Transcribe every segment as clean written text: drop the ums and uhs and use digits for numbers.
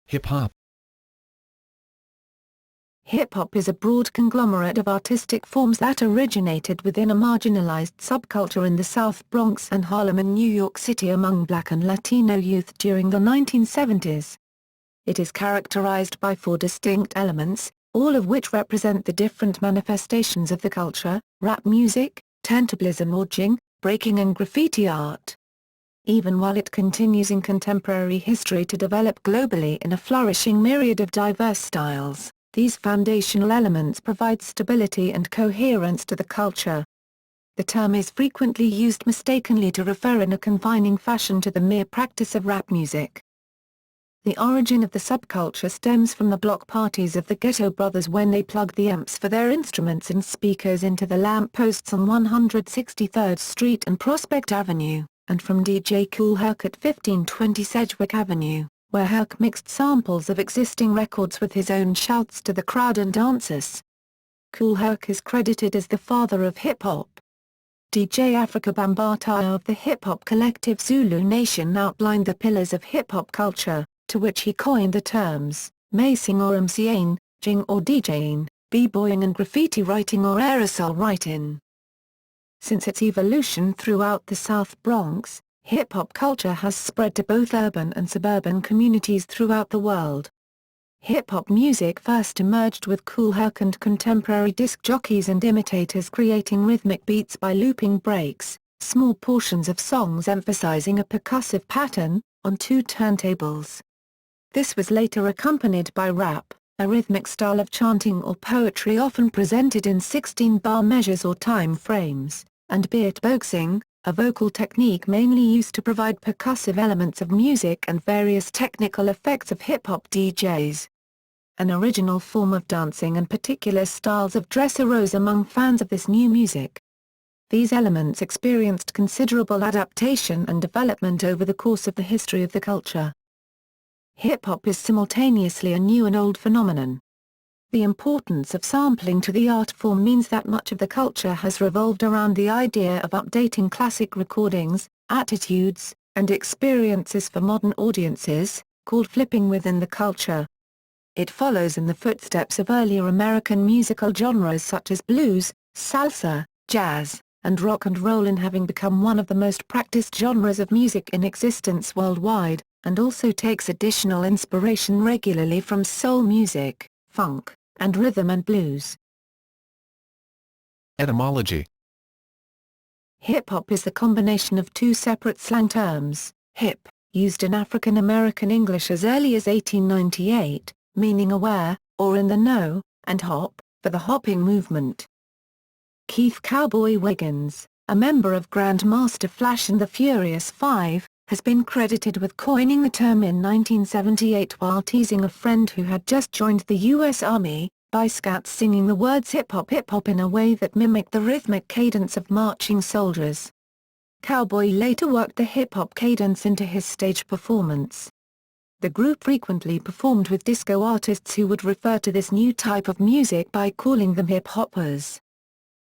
Hip-hop. Hip-hop is a broad conglomerate of artistic forms that originated within a marginalized subculture in the South Bronx and Harlem in New York City among Black and Latino youth during the 1970s. It is characterized by four distinct elements, all of which represent the different manifestations of the culture: rap music, turntablism or DJing, breaking and graffiti art. Even while it continues in contemporary history to develop globally in a flourishing myriad of diverse styles, these foundational elements provide stability and coherence to the culture. The term is frequently used mistakenly to refer in a confining fashion to the mere practice of rap music. The origin of the subculture stems from the block parties of the Ghetto Brothers when they plugged the amps for their instruments and speakers into the lampposts on 163rd Street and Prospect Avenue, and from DJ Kool Herc at 1520 Sedgwick Avenue, where Herc mixed samples of existing records with his own shouts to the crowd and dancers. Kool Herc is credited as the father of hip-hop. DJ Africa Bambaataa of the hip-hop collective Zulu Nation outlined the pillars of hip-hop culture, to which he coined the terms, macing or MCing, DJing or DJing, b-boying and graffiti writing or aerosol writing. Since its evolution throughout the South Bronx, hip-hop culture has spread to both urban and suburban communities throughout the world. Hip-hop music first emerged with Kool Herc and contemporary disc jockeys and imitators creating rhythmic beats by looping breaks, small portions of songs emphasizing a percussive pattern, on two turntables. This was later accompanied by rap, a rhythmic style of chanting or poetry often presented in 16-bar measures or time frames, and beatboxing, a vocal technique mainly used to provide percussive elements of music and various technical effects of hip-hop DJs. An original form of dancing and particular styles of dress arose among fans of this new music. These elements experienced considerable adaptation and development over the course of the history of the culture. Hip-hop is simultaneously a new and old phenomenon. The importance of sampling to the art form means that much of the culture has revolved around the idea of updating classic recordings, attitudes, and experiences for modern audiences, called flipping within the culture. It follows in the footsteps of earlier American musical genres such as blues, salsa, jazz, and rock and roll in having become one of the most practiced genres of music in existence worldwide, and also takes additional inspiration regularly from soul music, funk, and rhythm and blues. Etymology. Hip-hop is the combination of two separate slang terms, hip, used in African American English as early as 1898, meaning aware, or in the know, and hop, for the hopping movement. Keith "Cowboy" Wiggins, a member of Grandmaster Flash and the Furious Five, has been credited with coining the term in 1978 while teasing a friend who had just joined the U.S. Army, by scats singing the words hip-hop in a way that mimicked the rhythmic cadence of marching soldiers. Cowboy later worked the hip-hop cadence into his stage performance. The group frequently performed with disco artists who would refer to this new type of music by calling them hip-hoppers.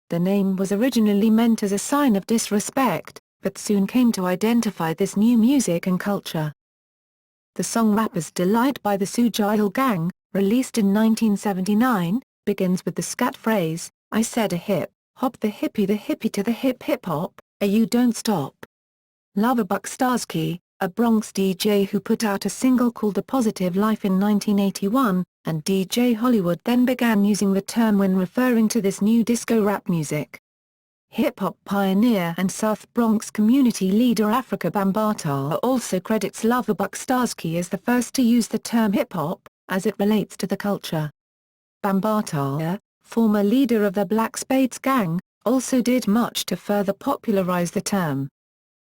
The name was originally meant as a sign of disrespect, but soon came to identify this new music and culture. The song Rapper's Delight by the Sujahil Gang, released in 1979, begins with the scat phrase, "I said a hip, hop the hippie to the hip hop, you don't stop." Loverbuck Starsky, a Bronx DJ who put out a single called A Positive Life in 1981, and DJ Hollywood then began using the term when referring to this new disco rap music. Hip-hop pioneer and South Bronx community leader Africa Bambaataa also credits Loverbuck Starsky as the first to use the term hip-hop, as it relates to the culture. Bambaataa, former leader of the Black Spades Gang, also did much to further popularize the term.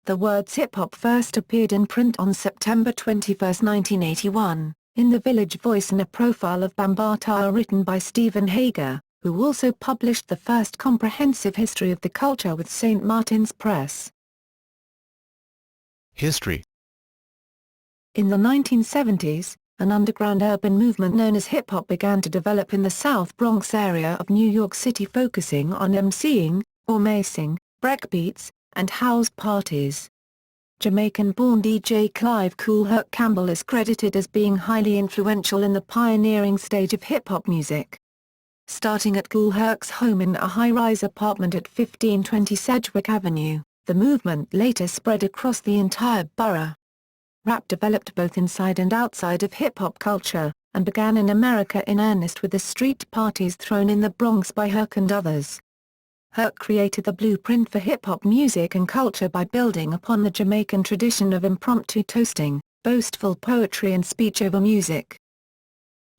The words hip-hop first appeared in print on September 21, 1981, in the Village Voice in a profile of Bambaataa written by Stephen Hager, who also published the first comprehensive history of the culture with St. Martin's Press. History. In the 1970s, an underground urban movement known as hip-hop began to develop in the South Bronx area of New York City focusing on MCing, or macing, breakbeats, and house parties. Jamaican-born DJ Clive "Kool Herc" Campbell is credited as being highly influential in the pioneering stage of hip-hop music. Starting at Kool Herc's home in a high-rise apartment at 1520 Sedgwick Avenue, the movement later spread across the entire borough. Rap developed both inside and outside of hip-hop culture, and began in America in earnest with the street parties thrown in the Bronx by Herc and others. Herc created the blueprint for hip-hop music and culture by building upon the Jamaican tradition of impromptu toasting, boastful poetry and speech over music.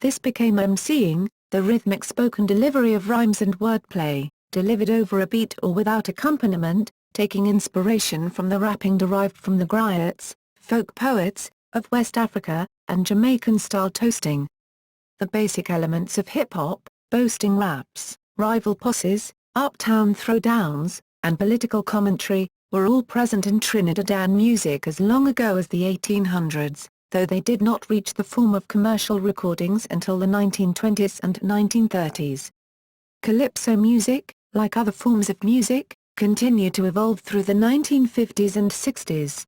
This became MCing, the rhythmic spoken delivery of rhymes and wordplay, delivered over a beat or without accompaniment, taking inspiration from the rapping derived from the griots, folk poets, of West Africa, and Jamaican-style toasting. The basic elements of hip-hop, boasting raps, rival posses, uptown throwdowns, and political commentary, were all present in Trinidadian music as long ago as the 1800s, though they did not reach the form of commercial recordings until the 1920s and 1930s. Calypso music, like other forms of music, continued to evolve through the 1950s and 60s.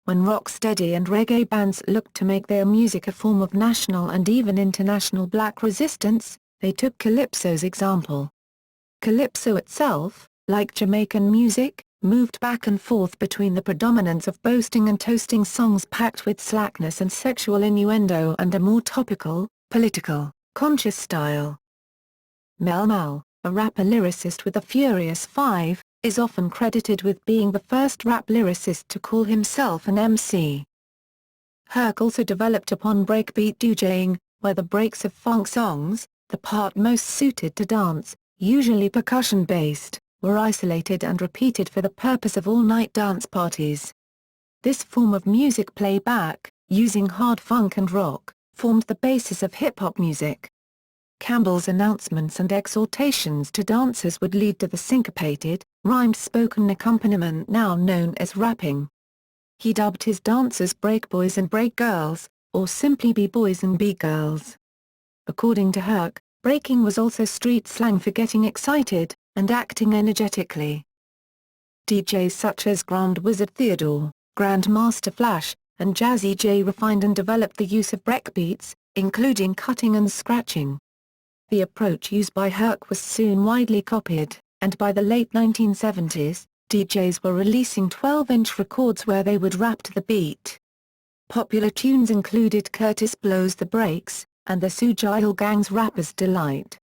When rocksteady and reggae bands looked to make their music a form of national and even international black resistance, they took Calypso's example. Calypso itself, like Jamaican music, moved back and forth between the predominance of boasting and toasting songs packed with slackness and sexual innuendo and a more topical, political, conscious style. Mel Mal, a rapper lyricist with the Furious Five, is often credited with being the first rap lyricist to call himself an MC. Herc also developed upon breakbeat DJing, where the breaks of funk songs, the part most suited to dance, usually percussion-based, were isolated and repeated for the purpose of all-night dance parties. This form of music playback, using hard funk and rock, formed the basis of hip-hop music. Campbell's announcements and exhortations to dancers would lead to the syncopated, rhymed spoken accompaniment now known as rapping. He dubbed his dancers breakboys and breakgirls, or simply b-boys and b-girls. According to Herc, breaking was also street slang for getting excited, and acting energetically. DJs such as Grand Wizard Theodore, Grandmaster Flash, and Jazzy J refined and developed the use of breakbeats, including cutting and scratching. The approach used by Herc was soon widely copied, and by the late 1970s, DJs were releasing 12-inch records where they would rap to the beat. Popular tunes included Curtis Blow's The Breaks, and the Sujahil Gang's Rapper's Delight.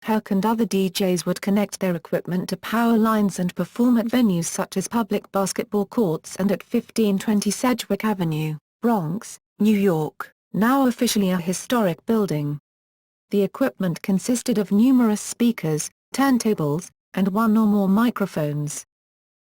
Herc and other DJs would connect their equipment to power lines and perform at venues such as public basketball courts and at 1520 Sedgwick Avenue, Bronx, New York, now officially a historic building. The equipment consisted of numerous speakers, turntables, and one or more microphones.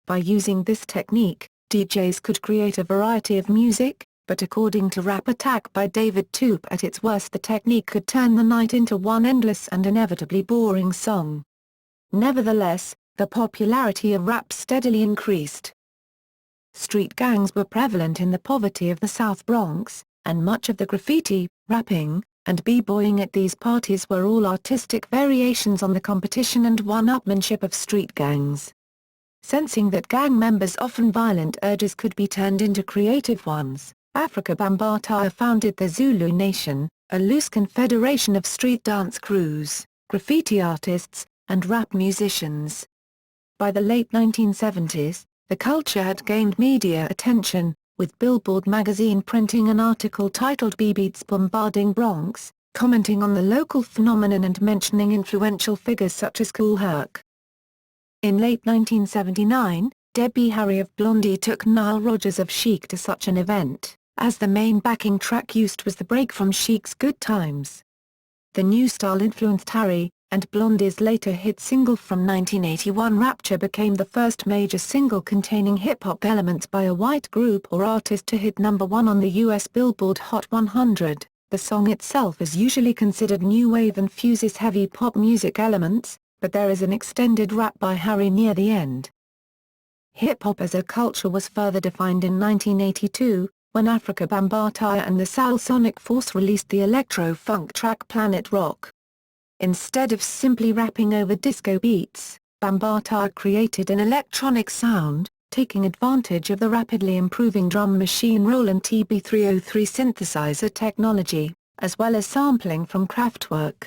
By using this technique, DJs could create a variety of music, but according to Rap Attack by David Toop, at its worst the technique could turn the night into one endless and inevitably boring song. Nevertheless, the popularity of rap steadily increased. Street gangs were prevalent in the poverty of the South Bronx, and much of the graffiti, rapping, and b-boying at these parties were all artistic variations on the competition and one-upmanship of street gangs. Sensing that gang members' often violent urges could be turned into creative ones, Africa Bambaataa founded the Zulu Nation, a loose confederation of street dance crews, graffiti artists, and rap musicians. By the late 1970s, the culture had gained media attention, with Billboard magazine printing an article titled "B-Beats Bombarding Bronx," commenting on the local phenomenon and mentioning influential figures such as Kool Herc. In late 1979, Debbie Harry of Blondie took Nile Rodgers of Chic to such an event, as the main backing track used was the break from Chic's Good Times. The new style influenced Harry, and Blondie's later hit single from 1981 Rapture became the first major single containing hip-hop elements by a white group or artist to hit #1 on the US Billboard Hot 100. The song itself is usually considered new wave and fuses heavy pop music elements, but there is an extended rap by Harry near the end. Hip-hop as a culture was further defined in 1982, when Africa Bambaataa and the Soul Sonic Force released the electro-funk track Planet Rock. Instead of simply rapping over disco beats, Bambaataa created an electronic sound, taking advantage of the rapidly improving drum machine Roland TB-303 synthesizer technology, as well as sampling from Kraftwerk.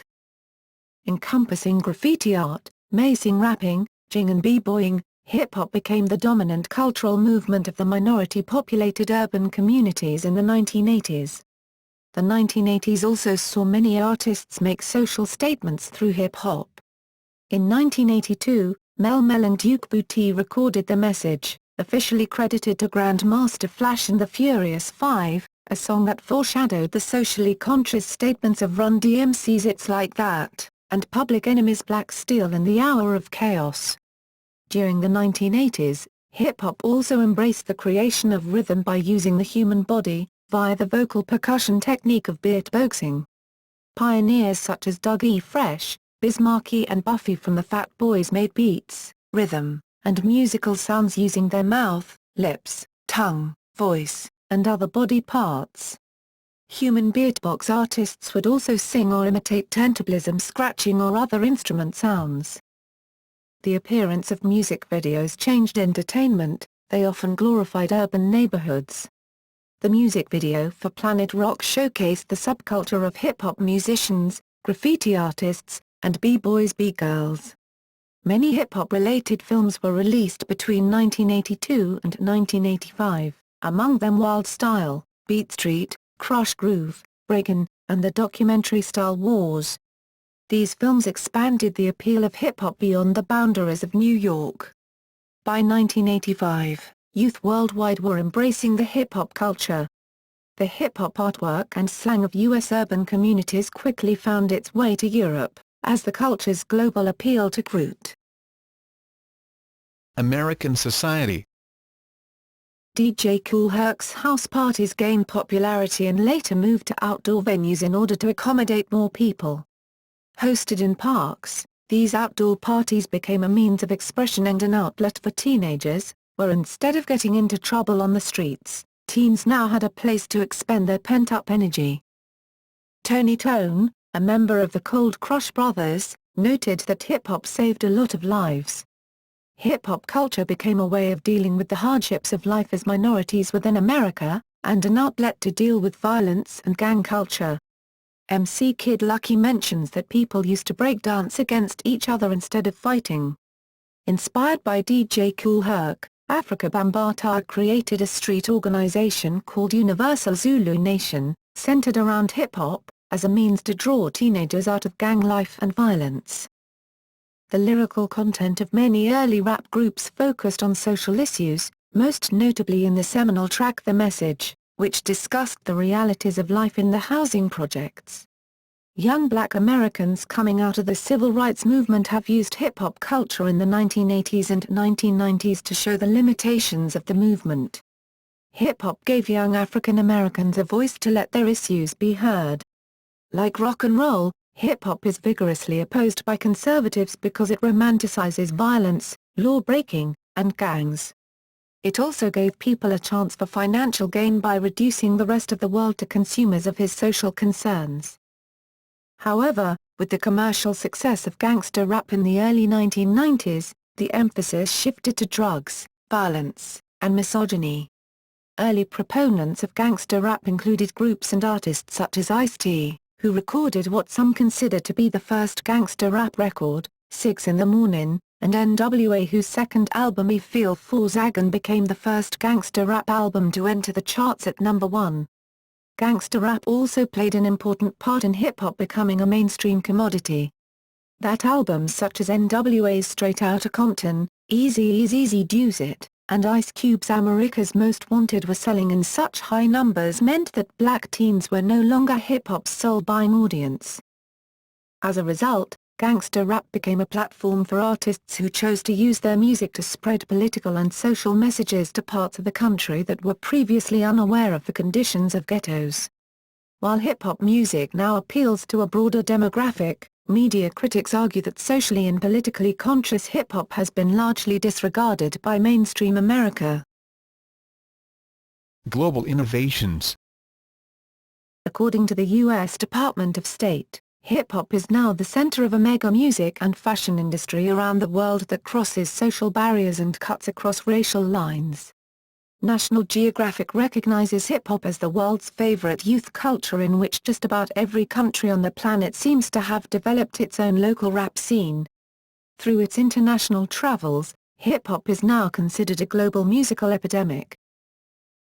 Encompassing graffiti art, macing rapping, DJing and b-boying, hip-hop became the dominant cultural movement of the minority-populated urban communities in the 1980s. The 1980s also saw many artists make social statements through hip-hop. In 1982, Mel Mel and Duke Booty recorded The Message, officially credited to Grandmaster Flash and the Furious Five, a song that foreshadowed the socially conscious statements of Run DMC's It's Like That, and Public Enemy's Black Steel and The Hour of Chaos. During the 1980s, hip-hop also embraced the creation of rhythm by using the human body, via the vocal percussion technique of beatboxing. Pioneers such as Doug E. Fresh, Biz Markie and Buffy from the Fat Boys made beats, rhythm, and musical sounds using their mouth, lips, tongue, voice, and other body parts. Human beatbox artists would also sing or imitate turntablism, scratching or other instrument sounds. The appearance of music videos changed entertainment, they often glorified urban neighborhoods. The music video for Planet Rock showcased the subculture of hip-hop musicians, graffiti artists, and b-boys b-girls. Many hip-hop related films were released between 1982 and 1985, among them Wild Style, Beat Street, Crush Groove, Breakin', and the documentary Style Wars. These films expanded the appeal of hip-hop beyond the boundaries of New York. By 1985, youth worldwide were embracing the hip-hop culture. The hip-hop artwork and slang of U.S. urban communities quickly found its way to Europe, as the culture's global appeal took root. American society. DJ Kool Herc's house parties gained popularity and later moved to outdoor venues in order to accommodate more people. Hosted in parks, these outdoor parties became a means of expression and an outlet for teenagers, where instead of getting into trouble on the streets, teens now had a place to expend their pent-up energy. Tony Tone, a member of the Cold Crush Brothers, noted that hip-hop saved a lot of lives. Hip-hop culture became a way of dealing with the hardships of life as minorities within America, and an outlet to deal with violence and gang culture. MC Kid Lucky mentions that people used to break dance against each other instead of fighting. Inspired by DJ Kool Herc, Africa Bambaataa created a street organization called Universal Zulu Nation, centered around hip-hop, as a means to draw teenagers out of gang life and violence. The lyrical content of many early rap groups focused on social issues, most notably in the seminal track The Message, which discussed the realities of life in the housing projects. Young black Americans coming out of the civil rights movement have used hip-hop culture in the 1980s and 1990s to show the limitations of the movement. Hip-hop gave young African Americans a voice to let their issues be heard. Like rock and roll, hip-hop is vigorously opposed by conservatives because it romanticizes violence, law-breaking, and gangs. It also gave people a chance for financial gain by reducing the rest of the world to consumers of his social concerns. However, with the commercial success of gangster rap in the early 1990s, the emphasis shifted to drugs, violence, and misogyny. Early proponents of gangster rap included groups and artists such as Ice-T, who recorded what some consider to be the first gangster rap record, 6 in the Morning, and NWA, whose second album E Feel For Zagan became the first gangster rap album to enter the charts at number 1. Gangster rap also played an important part in hip-hop becoming a mainstream commodity. That albums such as NWA's Straight Outta Compton, Eazy-E's Easy Deuce It, and Ice Cube's America's Most Wanted were selling in such high numbers meant that black teens were no longer hip-hop's sole buying audience. As a result, gangster rap became a platform for artists who chose to use their music to spread political and social messages to parts of the country that were previously unaware of the conditions of ghettos. While hip-hop music now appeals to a broader demographic, media critics argue that socially and politically conscious hip-hop has been largely disregarded by mainstream America. Global innovations. According to the U.S. Department of State, Hip-hop is now the center of a mega music and fashion industry around the world that crosses social barriers and cuts across racial lines. National Geographic recognizes hip-hop as the world's favorite youth culture, in which just about every country on the planet seems to have developed its own local rap scene. Through its international travels, hip-hop is now considered a global musical epidemic.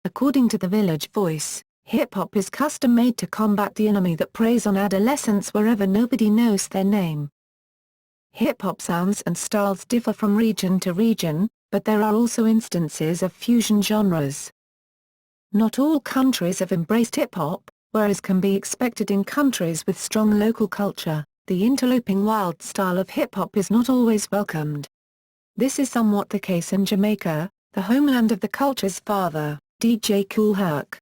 According to The Village Voice, hip-hop is custom-made to combat the enemy that preys on adolescents wherever nobody knows their name. Hip-hop sounds and styles differ from region to region, but there are also instances of fusion genres. Not all countries have embraced hip-hop, whereas can be expected in countries with strong local culture, the interloping wild style of hip-hop is not always welcomed. This is somewhat the case in Jamaica, the homeland of the culture's father, DJ Kool Herc.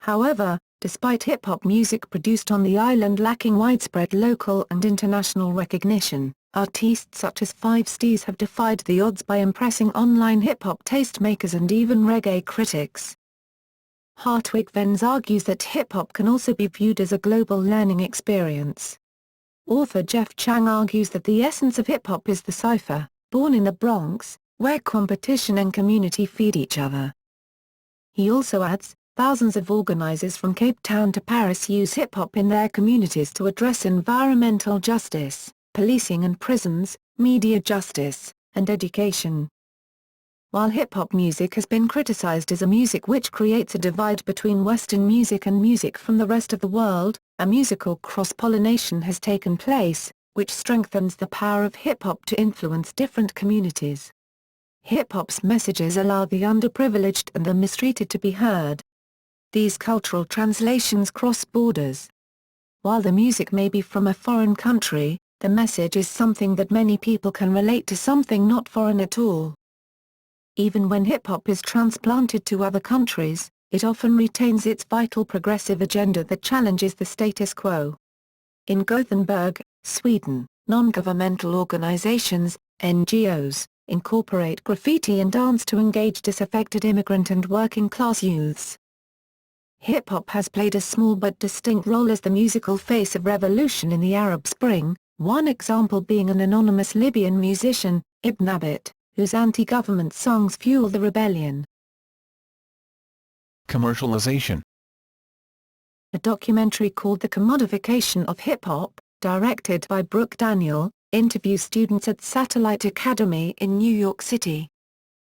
However, despite hip-hop music produced on the island lacking widespread local and international recognition, artists such as Five Steez have defied the odds by impressing online hip-hop tastemakers and even reggae critics. Hartwig Venz argues that hip-hop can also be viewed as a global learning experience. Author Jeff Chang argues that the essence of hip-hop is the cipher, born in the Bronx, where competition and community feed each other. He also adds, thousands of organizers from Cape Town to Paris use hip-hop in their communities to address environmental justice, policing and prisons, media justice, and education. While hip-hop music has been criticized as a music which creates a divide between Western music and music from the rest of the world, a musical cross-pollination has taken place, which strengthens the power of hip-hop to influence different communities. Hip-hop's messages allow the underprivileged and the mistreated to be heard. These cultural translations cross borders. While the music may be from a foreign country, the message is something that many people can relate to, something not foreign at all. Even when hip-hop is transplanted to other countries, it often retains its vital progressive agenda that challenges the status quo. In Gothenburg, Sweden, non-governmental organizations, NGOs, incorporate graffiti and dance to engage disaffected immigrant and working-class youths. Hip-hop has played a small but distinct role as the musical face of revolution in the Arab Spring, one example being an anonymous Libyan musician, Ibn Abit, whose anti-government songs fuel the rebellion. Commercialization. A documentary called The Commodification of Hip-Hop, directed by Brooke Daniel, interviews students at Satellite Academy in New York City.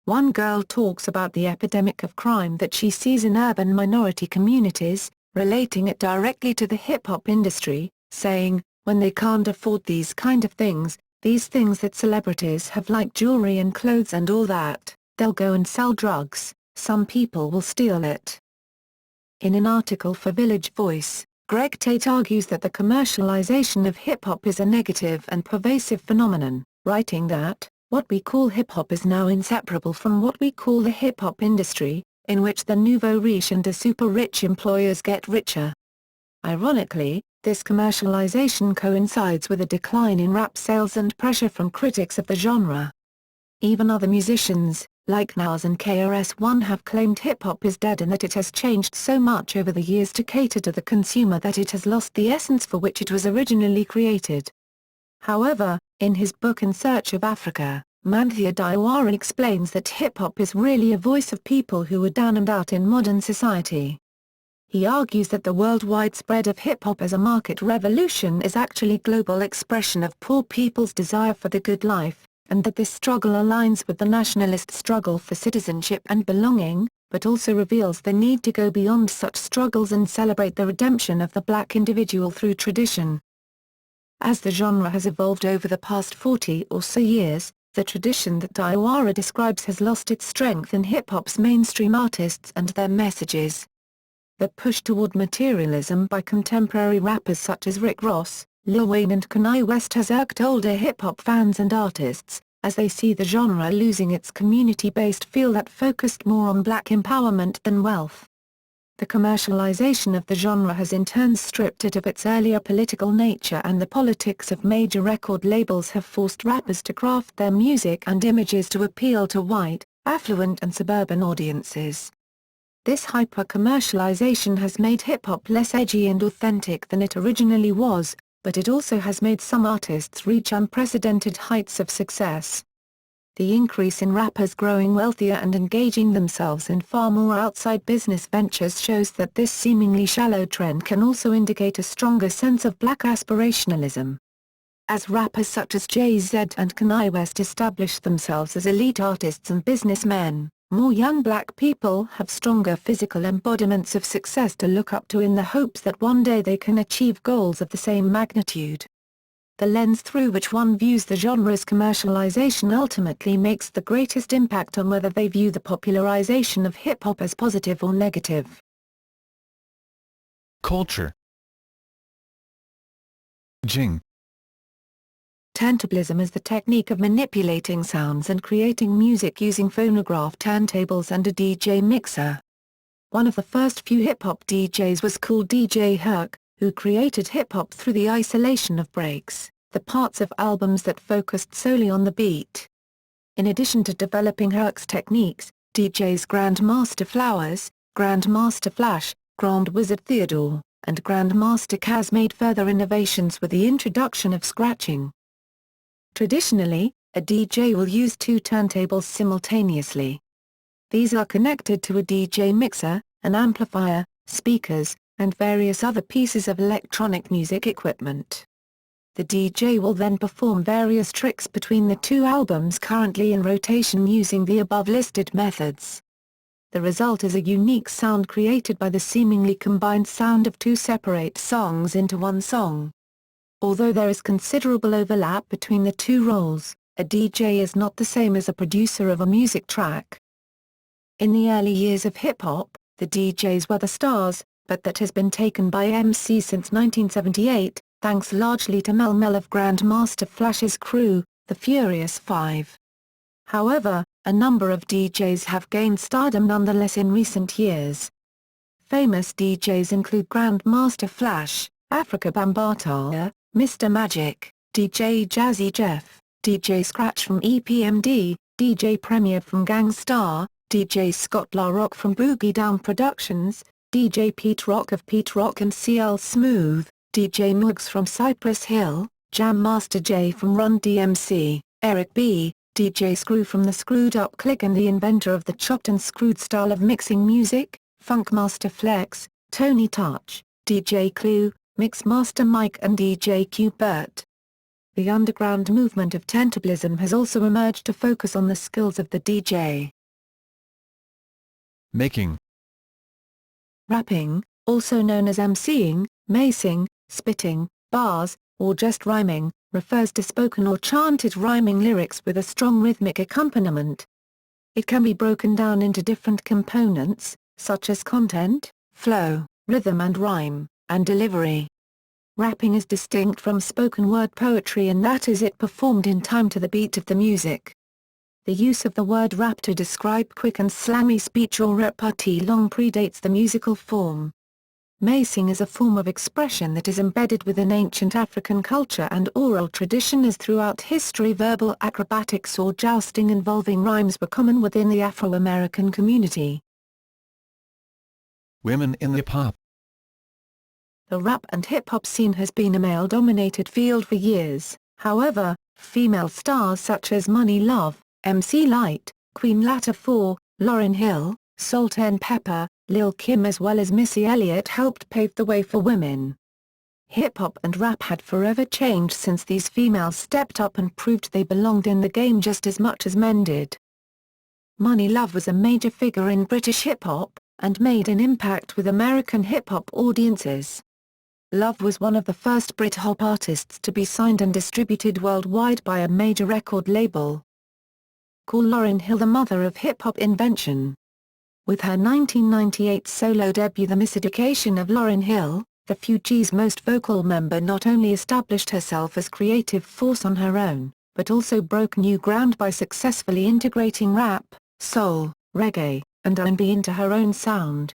One girl talks about the epidemic of crime that she sees in urban minority communities, relating it directly to the hip-hop industry, saying, when they can't afford these kind of things, these things that celebrities have like jewelry and clothes and all that, they'll go and sell drugs, some people will steal it. In an article for Village Voice, Greg Tate argues that the commercialization of hip-hop is a negative and pervasive phenomenon, writing that, what we call hip-hop is now inseparable from what we call the hip-hop industry, in which the nouveau riche and the super-rich employers get richer. Ironically, this commercialization coincides with a decline in rap sales and pressure from critics of the genre. Even other musicians, like Nas and KRS-One, have claimed hip-hop is dead and that it has changed so much over the years to cater to the consumer that it has lost the essence for which it was originally created. However, in his book In Search of Africa, Manthia Diawara explains that hip-hop is really a voice of people who are down and out in modern society. He argues that the worldwide spread of hip-hop as a market revolution is actually global expression of poor people's desire for the good life, and that this struggle aligns with the nationalist struggle for citizenship and belonging, but also reveals the need to go beyond such struggles and celebrate the redemption of the black individual through tradition. As the genre has evolved over the past 40 or so years, the tradition that Diawara describes has lost its strength in hip-hop's mainstream artists and their messages. The push toward materialism by contemporary rappers such as Rick Ross, Lil Wayne and Kanye West has irked older hip-hop fans and artists, as they see the genre losing its community-based feel that focused more on black empowerment than wealth. The commercialization of the genre has in turn stripped it of its earlier political nature, and the politics of major record labels have forced rappers to craft their music and images to appeal to white, affluent and suburban audiences. This hyper-commercialization has made hip-hop less edgy and authentic than it originally was, but it also has made some artists reach unprecedented heights of success. The increase in rappers growing wealthier and engaging themselves in far more outside business ventures shows that this seemingly shallow trend can also indicate a stronger sense of black aspirationalism. As rappers such as Jay-Z and Kanye West establish themselves as elite artists and businessmen, more young black people have stronger physical embodiments of success to look up to in the hopes that one day they can achieve goals of the same magnitude. The lens through which one views the genre's commercialization ultimately makes the greatest impact on whether they view the popularization of hip-hop as positive or negative. Culture. DJing. Turntablism is the technique of manipulating sounds and creating music using phonograph turntables and a DJ mixer. One of the first few hip-hop DJs was called DJ Herc, who created hip-hop through the isolation of breaks, the parts of albums that focused solely on the beat. In addition to developing Herc's techniques, DJs Grandmaster Flowers, Grandmaster Flash, Grand Wizard Theodore, and Grandmaster Kaz made further innovations with the introduction of scratching. Traditionally, a DJ will use two turntables simultaneously. These are connected to a DJ mixer, an amplifier, speakers, and various other pieces of electronic music equipment. The DJ will then perform various tricks between the two albums currently in rotation using the above-listed methods. The result is a unique sound created by the seemingly combined sound of two separate songs into one song. Although there is considerable overlap between the two roles, a DJ is not the same as a producer of a music track. In the early years of hip-hop, the DJs were the stars, but that has been taken by MCs since 1978, thanks largely to Mel Mel of Grandmaster Flash's crew, the Furious Five. However, a number of DJs have gained stardom nonetheless in recent years. Famous DJs include Grandmaster Flash, Africa Bambaataa, Mr. Magic, DJ Jazzy Jeff, DJ Scratch from EPMD, DJ Premier from Gang Starr, DJ Scott La Rock from Boogie Down Productions, DJ Pete Rock of Pete Rock and CL Smooth, DJ Muggs from Cypress Hill, Jam Master Jay from Run DMC, Eric B., DJ Screw from the Screwed Up Click and the inventor of the chopped and screwed style of mixing music, Funkmaster Flex, Tony Touch, DJ Clue, Mixmaster Mike and DJ Q-Bert. The underground movement of turntablism has also emerged to focus on the skills of the DJ. Making. Rapping, also known as MCing, macing, spitting, bars, or just rhyming, refers to spoken or chanted rhyming lyrics with a strong rhythmic accompaniment. It can be broken down into different components, such as content, flow, rhythm and rhyme, and delivery. Rapping is distinct from spoken word poetry in that is it performed in time to the beat of the music. The use of the word rap to describe quick and slangy speech or repartee long predates the musical form. Macing is a form of expression that is embedded within ancient African culture and oral tradition as throughout history verbal acrobatics or jousting involving rhymes were common within the Afro-American community. Women in hip-hop. The rap and hip-hop scene has been a male-dominated field for years, however, female stars such as Money Love, MC Lyte, Queen Latifah, Lauryn Hill, Salt-N-Pepa, Lil' Kim as well as Missy Elliott helped pave the way for women. Hip-hop and rap had forever changed since these females stepped up and proved they belonged in the game just as much as men did. Money Love was a major figure in British hip-hop, and made an impact with American hip-hop audiences. Love was one of the first Brit-hop artists to be signed and distributed worldwide by a major record label. Call Lauryn Hill the mother of hip-hop invention. With her 1998 solo debut The Miseducation of Lauryn Hill, the Fugees' most vocal member not only established herself as creative force on her own, but also broke new ground by successfully integrating rap, soul, reggae, and R&B into her own sound.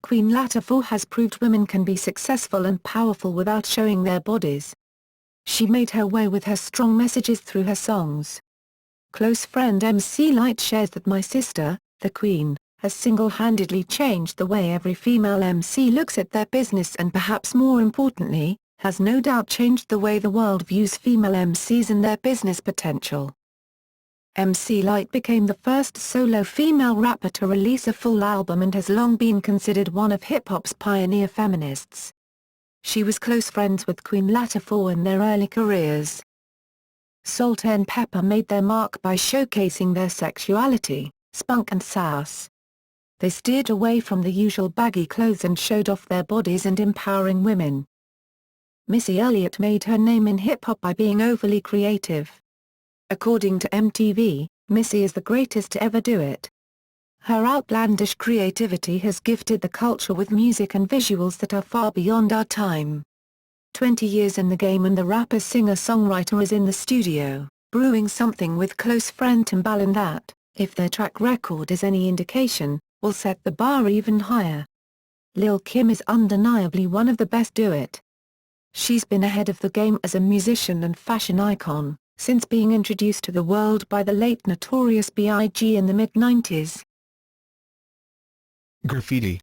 Queen Latifah has proved women can be successful and powerful without showing their bodies. She made her way with her strong messages through her songs. Close friend MC Lyte shares that my sister, the Queen, has single-handedly changed the way every female MC looks at their business and perhaps more importantly, has no doubt changed the way the world views female MCs and their business potential. MC Lyte became the first solo female rapper to release a full album and has long been considered one of hip-hop's pioneer feminists. She was close friends with Queen Latifah in their early careers. Salt and Pepper made their mark by showcasing their sexuality, spunk and sass. They steered away from the usual baggy clothes and showed off their bodies and empowering women. Missy Elliott made her name in hip-hop by being overly creative. According to MTV, Missy is the greatest to ever do it. Her outlandish creativity has gifted the culture with music and visuals that are far beyond our time. 20 years in the game and the rapper singer-songwriter is in the studio, brewing something with close friend Timbaland that, if their track record is any indication, will set the bar even higher. Lil' Kim is undeniably one of the best do it. She's been ahead of the game as a musician and fashion icon, since being introduced to the world by the late Notorious B.I.G. in the mid-90s. Graffiti.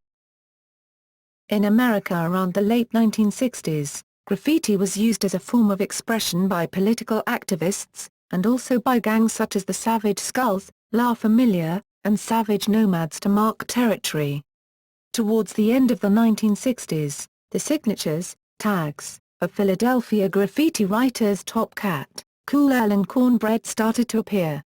In America around the late 1960s, graffiti was used as a form of expression by political activists, and also by gangs such as the Savage Skulls, La Familia, and Savage Nomads to mark territory. Towards the end of the 1960s, the signatures, tags, of Philadelphia graffiti writers Top Cat, Kool Herc and Cornbread started to appear.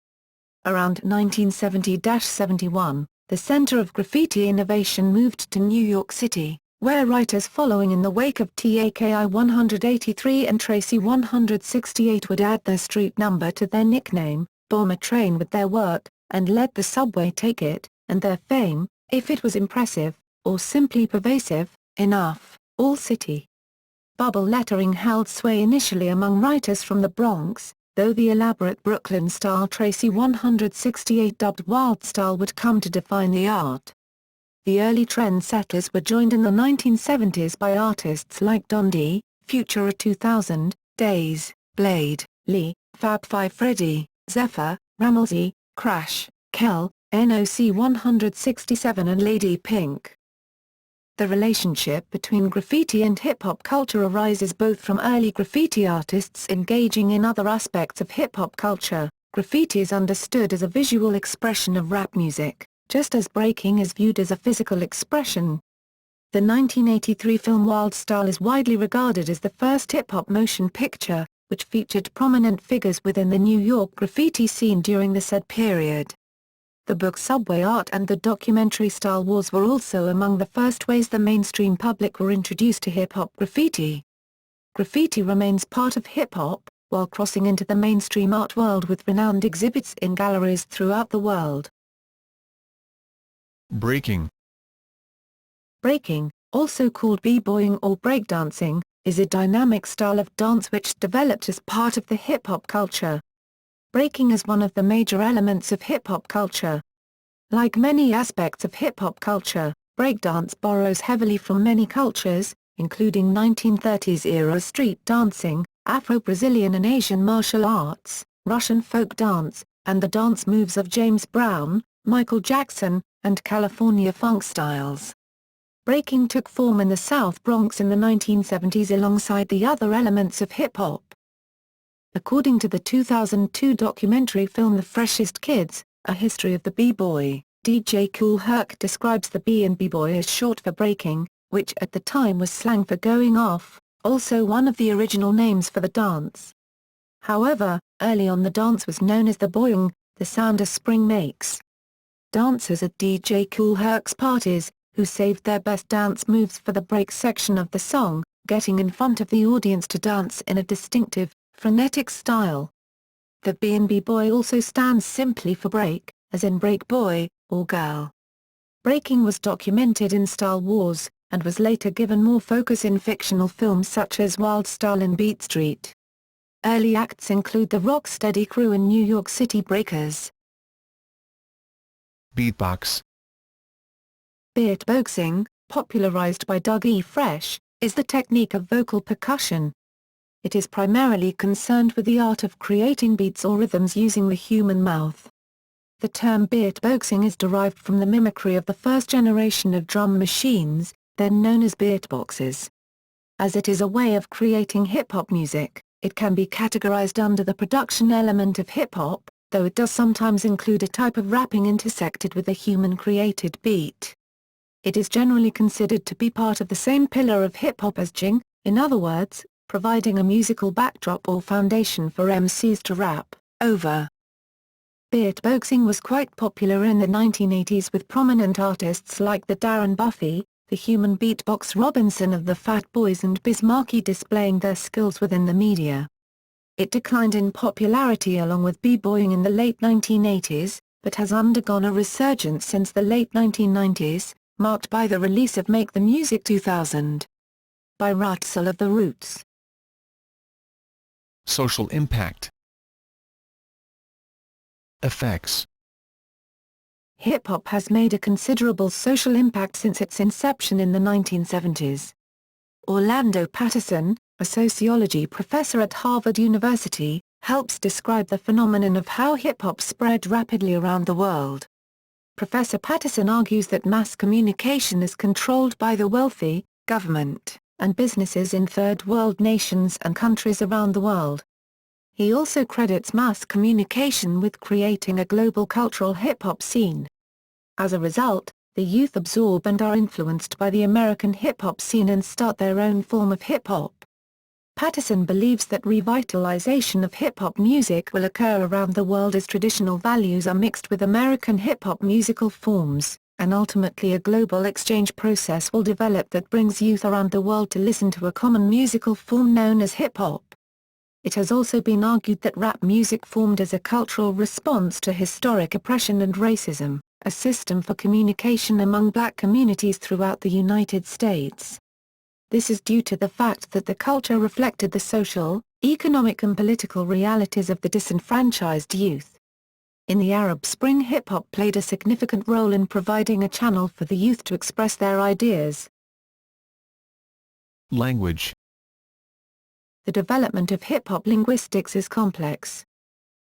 Around 1970-71, the center of graffiti innovation moved to New York City, where writers following in the wake of TAKI 183 and Tracy 168 would add their street number to their nickname, bomb a train with their work, and let the subway take it, and their fame, if it was impressive, or simply pervasive, enough, all city. Bubble lettering held sway initially among writers from the Bronx, though the elaborate Brooklyn-style Tracy 168 dubbed Wild Style would come to define the art. The early trendsetters were joined in the 1970s by artists like Don D, Futura 2000, Daze, Blade, Lee, Fab 5 Freddy, Zephyr, Rammellzee, Crash, Kel, NOC 167 and Lady Pink. The relationship between graffiti and hip-hop culture arises both from early graffiti artists engaging in other aspects of hip-hop culture. Graffiti is understood as a visual expression of rap music, just as breaking is viewed as a physical expression. The 1983 film Wild Style is widely regarded as the first hip-hop motion picture, which featured prominent figures within the New York graffiti scene during the said period. The book Subway Art and the documentary Style Wars were also among the first ways the mainstream public were introduced to hip-hop graffiti. Graffiti remains part of hip-hop, while crossing into the mainstream art world with renowned exhibits in galleries throughout the world. Breaking. Breaking, also called b-boying or breakdancing, is a dynamic style of dance which developed as part of the hip-hop culture. Breaking is one of the major elements of hip-hop culture. Like many aspects of hip-hop culture, breakdance borrows heavily from many cultures, including 1930s-era street dancing, Afro-Brazilian and Asian martial arts, Russian folk dance, and the dance moves of James Brown, Michael Jackson, and California funk styles. Breaking took form in the South Bronx in the 1970s alongside the other elements of hip-hop. According to the 2002 documentary film The Freshest Kids, A History of the B-Boy, DJ Kool Herc describes the B&B-boy as short for breaking, which at the time was slang for going off, also one of the original names for the dance. However, early on the dance was known as the boying, the sound a spring makes. Dancers at DJ Kool Herc's parties, who saved their best dance moves for the break section of the song, getting in front of the audience to dance in a distinctive, frenetic style. The B&B boy also stands simply for break, as in break boy, or girl. Breaking was documented in Style Wars, and was later given more focus in fictional films such as Wild Style and Beat Street. Early acts include the Rocksteady Crew and New York City Breakers. Beatbox. Beatboxing, popularized by Doug E. Fresh, is the technique of vocal percussion. It is primarily concerned with the art of creating beats or rhythms using the human mouth. The term beatboxing is derived from the mimicry of the first generation of drum machines, then known as beatboxes. As it is a way of creating hip-hop music, it can be categorized under the production element of hip-hop, though it does sometimes include a type of rapping intersected with a human-created beat. It is generally considered to be part of the same pillar of hip-hop as DJing, in other words, providing a musical backdrop or foundation for MCs to rap over. Beatboxing was quite popular in the 1980s with prominent artists like the Darren Buffy, the human beatbox Robinson of the Fat Boys and Biz Markie displaying their skills within the media. It declined in popularity along with b-boying in the late 1980s, but has undergone a resurgence since the late 1990s, marked by the release of Make the Music 2000 by Rutsel of the Roots. Social impact. Effects. Hip-hop has made a considerable social impact since its inception in the 1970s. Orlando Patterson, a sociology professor at Harvard University, helps describe the phenomenon of how hip-hop spread rapidly around the world. Professor Patterson argues that mass communication is controlled by the wealthy, government, and businesses in third-world nations and countries around the world. He also credits mass communication with creating a global cultural hip-hop scene. As a result, the youth absorb and are influenced by the American hip-hop scene and start their own form of hip-hop. Patterson believes that revitalization of hip-hop music will occur around the world as traditional values are mixed with American hip-hop musical forms, and ultimately a global exchange process will develop that brings youth around the world to listen to a common musical form known as hip-hop. It has also been argued that rap music formed as a cultural response to historic oppression and racism, a system for communication among black communities throughout the United States. This is due to the fact that the culture reflected the social, economic and political realities of the disenfranchised youth. In the Arab Spring, hip-hop played a significant role in providing a channel for the youth to express their ideas. Language. The development of hip-hop linguistics is complex.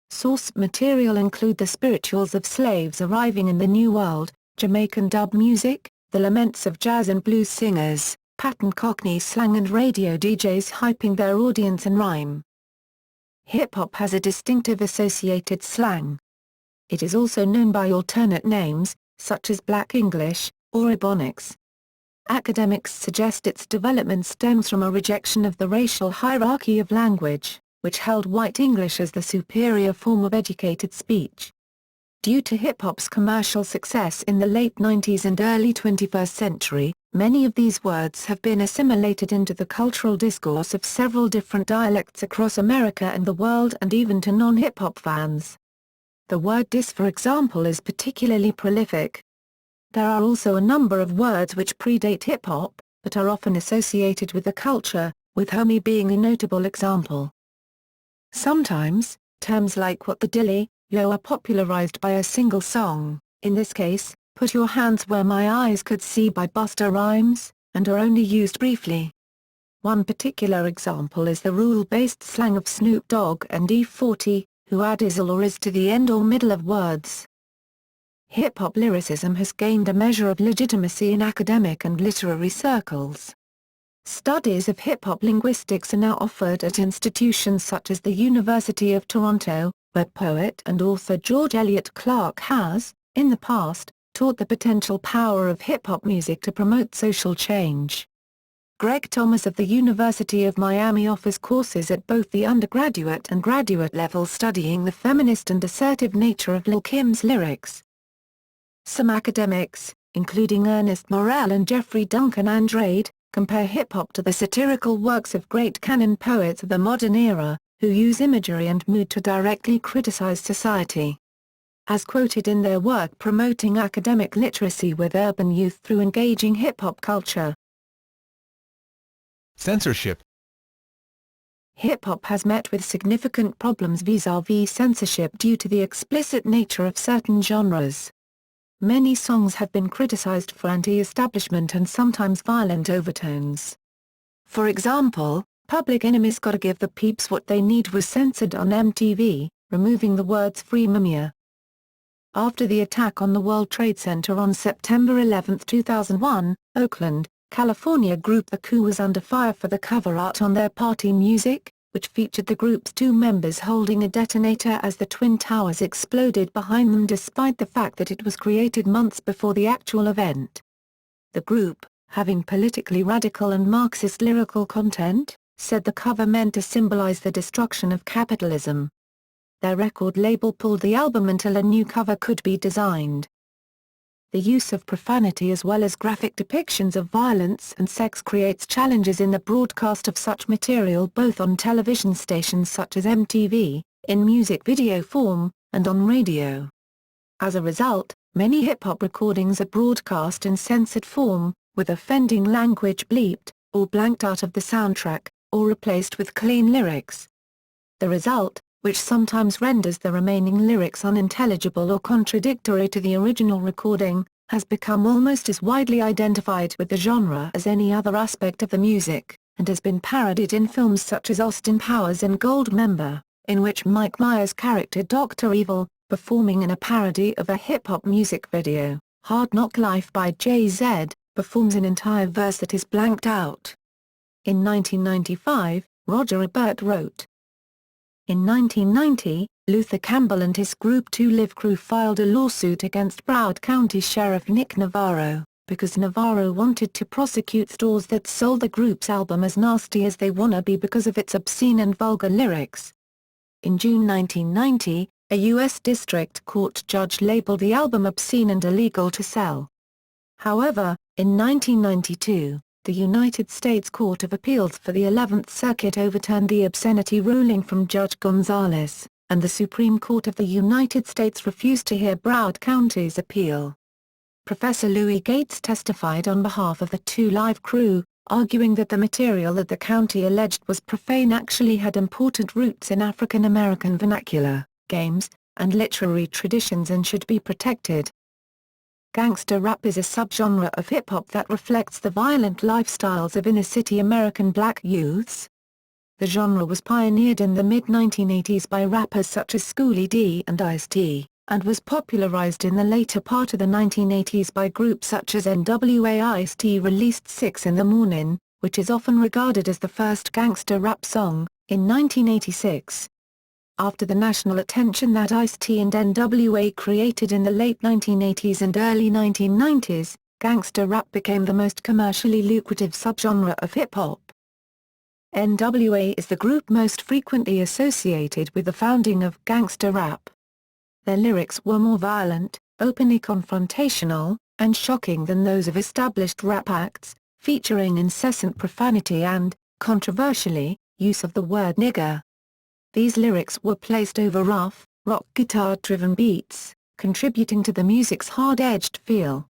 Source material include the spirituals of slaves arriving in the New World, Jamaican dub music, the laments of jazz and blues singers, patent Cockney slang and radio DJs hyping their audience in rhyme. Hip-hop has a distinctive associated slang. It is also known by alternate names, such as Black English, or Ebonics. Academics suggest its development stems from a rejection of the racial hierarchy of language, which held white English as the superior form of educated speech. Due to hip-hop's commercial success in the late 90s and early 21st century, many of these words have been assimilated into the cultural discourse of several different dialects across America and the world and even to non-hip-hop fans. The word diss, for example, is particularly prolific. There are also a number of words which predate hip-hop, but are often associated with the culture, with homie being a notable example. Sometimes, terms like what the dilly, yo are popularized by a single song, in this case, Put Your Hands Where My Eyes Could See by Busta Rhymes, and are only used briefly. One particular example is the rule-based slang of Snoop Dogg and E40, who add isl or is to the end or middle of words. Hip-hop lyricism has gained a measure of legitimacy in academic and literary circles. Studies of hip-hop linguistics are now offered at institutions such as the University of Toronto, where poet and author George Eliot Clarke has, in the past, taught the potential power of hip-hop music to promote social change. Greg Thomas of the University of Miami offers courses at both the undergraduate and graduate level studying the feminist and assertive nature of Lil' Kim's lyrics. Some academics, including Ernest Morel and Jeffrey Duncan Andrade, compare hip-hop to the satirical works of great canon poets of the modern era, who use imagery and mood to directly criticize society. As quoted in their work promoting academic literacy with urban youth through engaging hip-hop culture. Censorship. Hip-hop has met with significant problems vis-à-vis censorship due to the explicit nature of certain genres. Many songs have been criticized for anti-establishment and sometimes violent overtones. For example, Public Enemy's Gotta Give the Peeps What They Need was censored on MTV, removing the words Free Mumia. After the attack on the World Trade Center on September 11, 2001, Oakland, California group The Coup was under fire for the cover art on their party music, which featured the group's two members holding a detonator as the Twin Towers exploded behind them despite the fact that it was created months before the actual event. The group, having politically radical and Marxist lyrical content, said the cover meant to symbolize the destruction of capitalism. Their record label pulled the album until a new cover could be designed. The use of profanity as well as graphic depictions of violence and sex creates challenges in the broadcast of such material both on television stations such as MTV, in music video form, and on radio. As a result, many hip-hop recordings are broadcast in censored form, with offending language bleeped, or blanked out of the soundtrack, or replaced with clean lyrics. The result, which sometimes renders the remaining lyrics unintelligible or contradictory to the original recording, has become almost as widely identified with the genre as any other aspect of the music, and has been parodied in films such as Austin Powers and Goldmember, in which Mike Myers' character Dr. Evil, performing in a parody of a hip-hop music video, Hard Knock Life by Jay-Z, performs an entire verse that is blanked out. In 1995, Roger Ebert wrote, in 1990, Luther Campbell and his Group 2 Live crew filed a lawsuit against Broward County Sheriff Nick Navarro, because Navarro wanted to prosecute stores that sold the group's album as Nasty as They Wanna Be because of its obscene and vulgar lyrics. In June 1990, a U.S. District Court judge labeled the album obscene and illegal to sell. However, in 1992, the United States Court of Appeals for the 11th Circuit overturned the obscenity ruling from Judge Gonzales, and the Supreme Court of the United States refused to hear Broward County's appeal. Professor Louis Gates testified on behalf of the 2 Live crew, arguing that the material that the county alleged was profane actually had important roots in African American vernacular, games, and literary traditions and should be protected. Gangster rap is a subgenre of hip-hop that reflects the violent lifestyles of inner-city American black youths. The genre was pioneered in the mid-1980s by rappers such as Schoolie D and Ice-T, and was popularized in the later part of the 1980s by groups such as NWA. Ice-T released 6 in the Morning, which is often regarded as the first gangster rap song, in 1986. After the national attention that Ice-T and NWA created in the late 1980s and early 1990s, gangster rap became the most commercially lucrative subgenre of hip-hop. NWA is the group most frequently associated with the founding of gangster rap. Their lyrics were more violent, openly confrontational, and shocking than those of established rap acts, featuring incessant profanity and, controversially, use of the word nigger. These lyrics were placed over rough, rock guitar-driven beats, contributing to the music's hard-edged feel.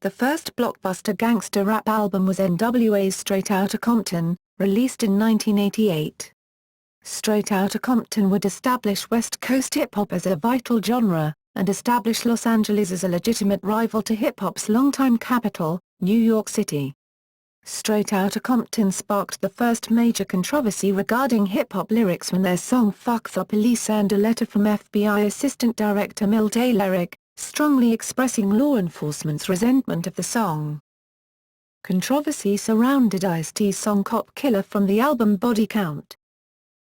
The first blockbuster gangster rap album was NWA's Straight Outta Compton, released in 1988. Straight Outta Compton would establish West Coast hip-hop as a vital genre, and establish Los Angeles as a legitimate rival to hip-hop's longtime capital, New York City. Straight Outta Compton sparked the first major controversy regarding hip-hop lyrics when their song Fuck the Police earned a letter from FBI Assistant Director Milt Alaric, strongly expressing law enforcement's resentment of the song. Controversy surrounded Ice-T's song Cop Killer from the album Body Count.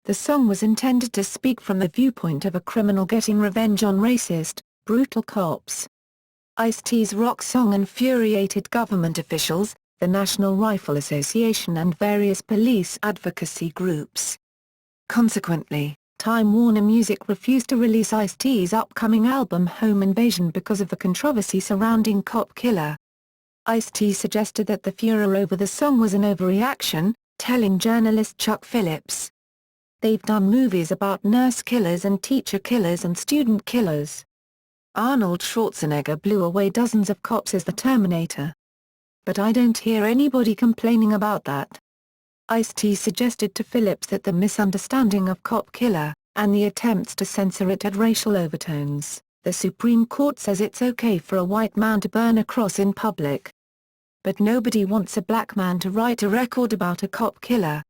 The song was intended to speak from the viewpoint of a criminal getting revenge on racist, brutal cops. Ice-T's rock song infuriated government officials, the National Rifle Association and various police advocacy groups. Consequently, Time Warner Music refused to release Ice-T's upcoming album Home Invasion because of the controversy surrounding Cop Killer. Ice-T suggested that the furor over the song was an overreaction, telling journalist Chuck Phillips, "They've done movies about nurse killers and teacher killers and student killers. Arnold Schwarzenegger blew away dozens of cops as the Terminator. But I don't hear anybody complaining about that." Ice-T suggested to Phillips that the misunderstanding of Cop Killer, and the attempts to censor it had racial overtones. The Supreme Court says it's okay for a white man to burn a cross in public. But nobody wants a black man to write a record about a cop killer.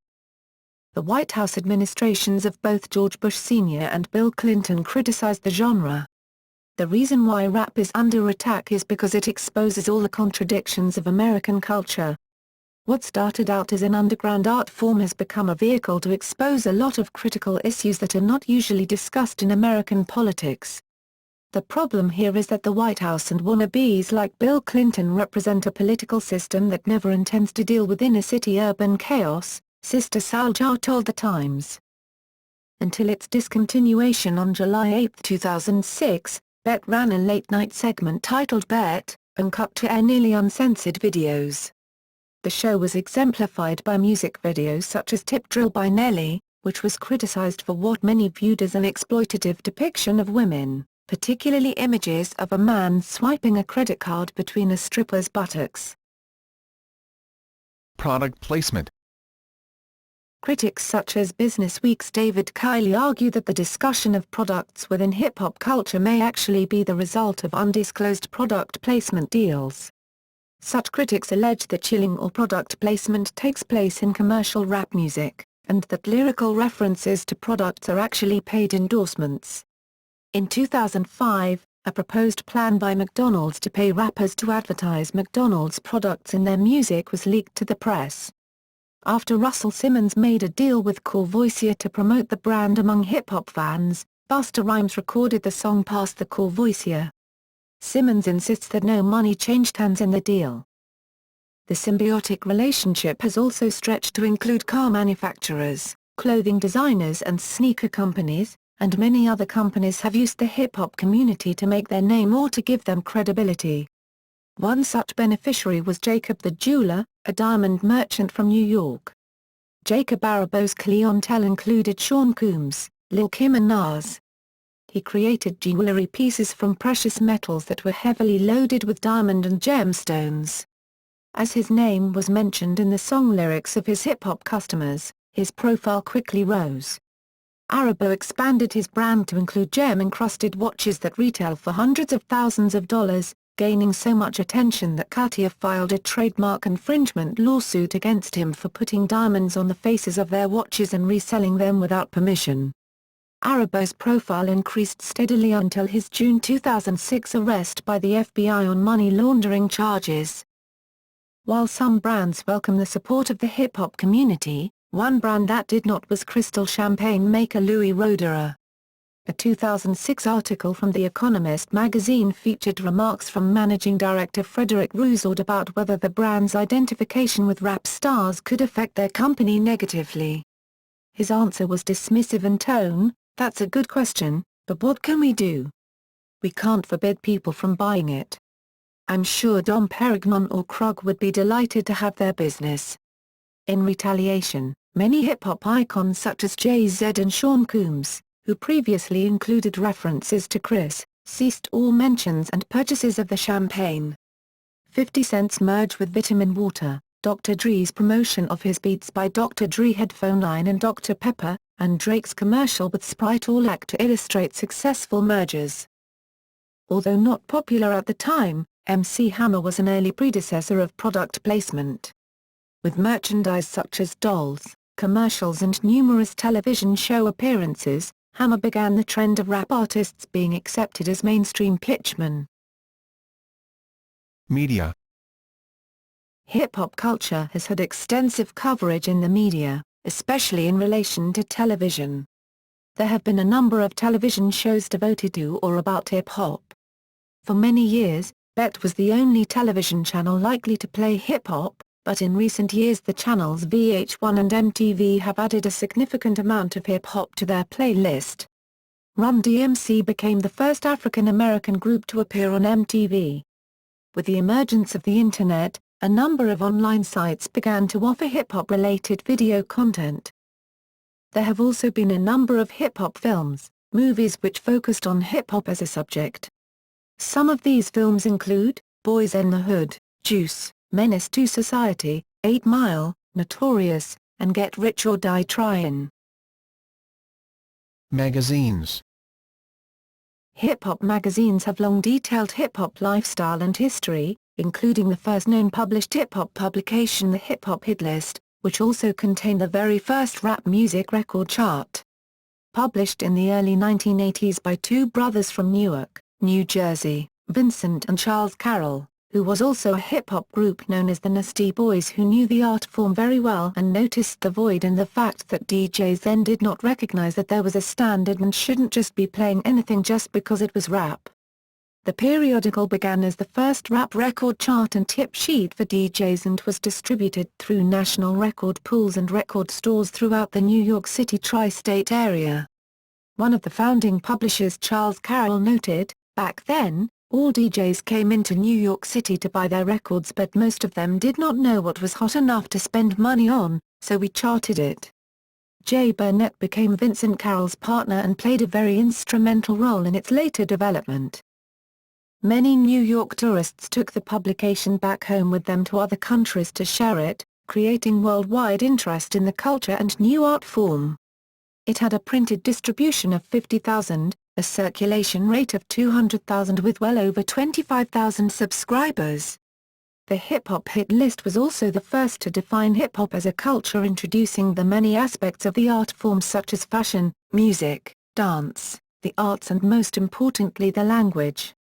The White House administrations of both George Bush Sr. and Bill Clinton criticized the genre. The reason why rap is under attack is because it exposes all the contradictions of American culture. What started out as an underground art form has become a vehicle to expose a lot of critical issues that are not usually discussed in American politics. The problem here is that the White House and wannabes like Bill Clinton represent a political system that never intends to deal with inner-city urban chaos, Sister Salja told The Times. Until its discontinuation on July 8, 2006, Bet ran a late-night segment titled Bet, and cut to air nearly uncensored videos. The show was exemplified by music videos such as Tip Drill by Nelly, which was criticized for what many viewed as an exploitative depiction of women, particularly images of a man swiping a credit card between a stripper's buttocks. Product placement. Critics such as Business Week's David Kiley argue that the discussion of products within hip-hop culture may actually be the result of undisclosed product placement deals. Such critics allege that chilling or product placement takes place in commercial rap music, and that lyrical references to products are actually paid endorsements. In 2005, a proposed plan by McDonald's to pay rappers to advertise McDonald's products in their music was leaked to the press. After Russell Simmons made a deal with Courvoisier to promote the brand among hip-hop fans, Busta Rhymes recorded the song past the Courvoisier. Simmons insists that no money changed hands in the deal. The symbiotic relationship has also stretched to include car manufacturers, clothing designers and sneaker companies, and many other companies have used the hip-hop community to make their name or to give them credibility. One such beneficiary was Jacob the Jeweler, a diamond merchant from New York. Jacob Arabo's clientele included Sean Combs, Lil' Kim and Nas. He created jewelry pieces from precious metals that were heavily loaded with diamond and gemstones. As his name was mentioned in the song lyrics of his hip-hop customers, his profile quickly rose. Arabo expanded his brand to include gem-encrusted watches that retail for hundreds of thousands of dollars, gaining so much attention that Cartier filed a trademark infringement lawsuit against him for putting diamonds on the faces of their watches and reselling them without permission. Arabo's profile increased steadily until his June 2006 arrest by the FBI on money laundering charges. While some brands welcome the support of the hip-hop community, one brand that did not was Crystal champagne maker Louis Roederer. A 2006 article from The Economist magazine featured remarks from managing director Frederick Rousaud about whether the brand's identification with rap stars could affect their company negatively. His answer was dismissive in tone: "That's a good question, but what can we do? We can't forbid people from buying it. I'm sure Dom Perignon or Krug would be delighted to have their business." In retaliation, many hip-hop icons such as Jay-Z and Sean Combs, who previously included references to Chris, ceased all mentions and purchases of the champagne. 50 Cent's merge with Vitamin Water, Dr. Dre's promotion of his Beats by Dr. Dre headphone line and Dr. Pepper, and Drake's commercial with Sprite all act to illustrate successful mergers. Although not popular at the time, MC Hammer was an early predecessor of product placement. With merchandise such as dolls, commercials and numerous television show appearances, Hammer began the trend of rap artists being accepted as mainstream pitchmen. Media. Hip-hop culture has had extensive coverage in the media, especially in relation to television. There have been a number of television shows devoted to or about hip-hop. For many years, BET was the only television channel likely to play hip-hop, but in recent years the channels VH1 and MTV have added a significant amount of hip-hop to their playlist. Run DMC became the first African-American group to appear on MTV. With the emergence of the Internet, a number of online sites began to offer hip-hop-related video content. There have also been a number of hip-hop films, movies which focused on hip-hop as a subject. Some of these films include Boys in the Hood, Juice, Menace to Society, 8 Mile, Notorious, and Get Rich or Die Tryin'. Magazines. Hip-hop magazines have long detailed hip-hop lifestyle and history, including the first known published hip-hop publication, the Hip Hop Hit List, which also contained the very first rap music record chart. Published in the early 1980s by two brothers from Newark, New Jersey, Vincent and Charles Carroll, who was also a hip-hop group known as the Nasty Boys, who knew the art form very well and noticed the void in the fact that DJs then did not recognize that there was a standard and shouldn't just be playing anything just because it was rap. The periodical began as the first rap record chart and tip sheet for DJs and was distributed through national record pools and record stores throughout the New York City tri-state area. One of the founding publishers, Charles Carroll, noted, "Back then, all DJs came into New York City to buy their records, but most of them did not know what was hot enough to spend money on, so we charted it." Jay Burnett became Vincent Carroll's partner and played a very instrumental role in its later development. Many New York tourists took the publication back home with them to other countries to share it, creating worldwide interest in the culture and new art form. It had a printed distribution of 50,000, a circulation rate of 200,000 with well over 25,000 subscribers. The hip-hop hit list was also the first to define hip-hop as a culture, introducing the many aspects of the art form such as fashion, music, dance, the arts and most importantly the language.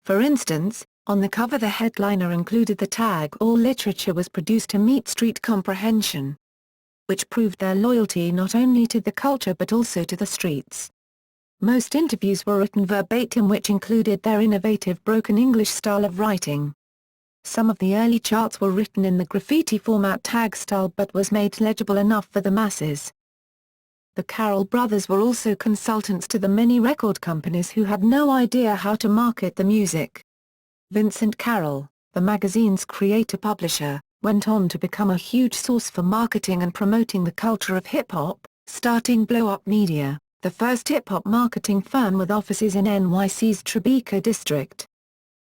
For instance, on the cover the headliner included the tag "All literature was produced to meet street comprehension," which proved their loyalty not only to the culture but also to the streets. Most interviews were written verbatim, which included their innovative broken English style of writing. Some of the early charts were written in the graffiti format tag style but was made legible enough for the masses. The Carroll brothers were also consultants to the many record companies who had no idea how to market the music. Vincent Carroll, the magazine's creator-publisher, went on to become a huge source for marketing and promoting the culture of hip-hop, starting Blow Up Media, the first hip-hop marketing firm with offices in NYC's Tribeca district.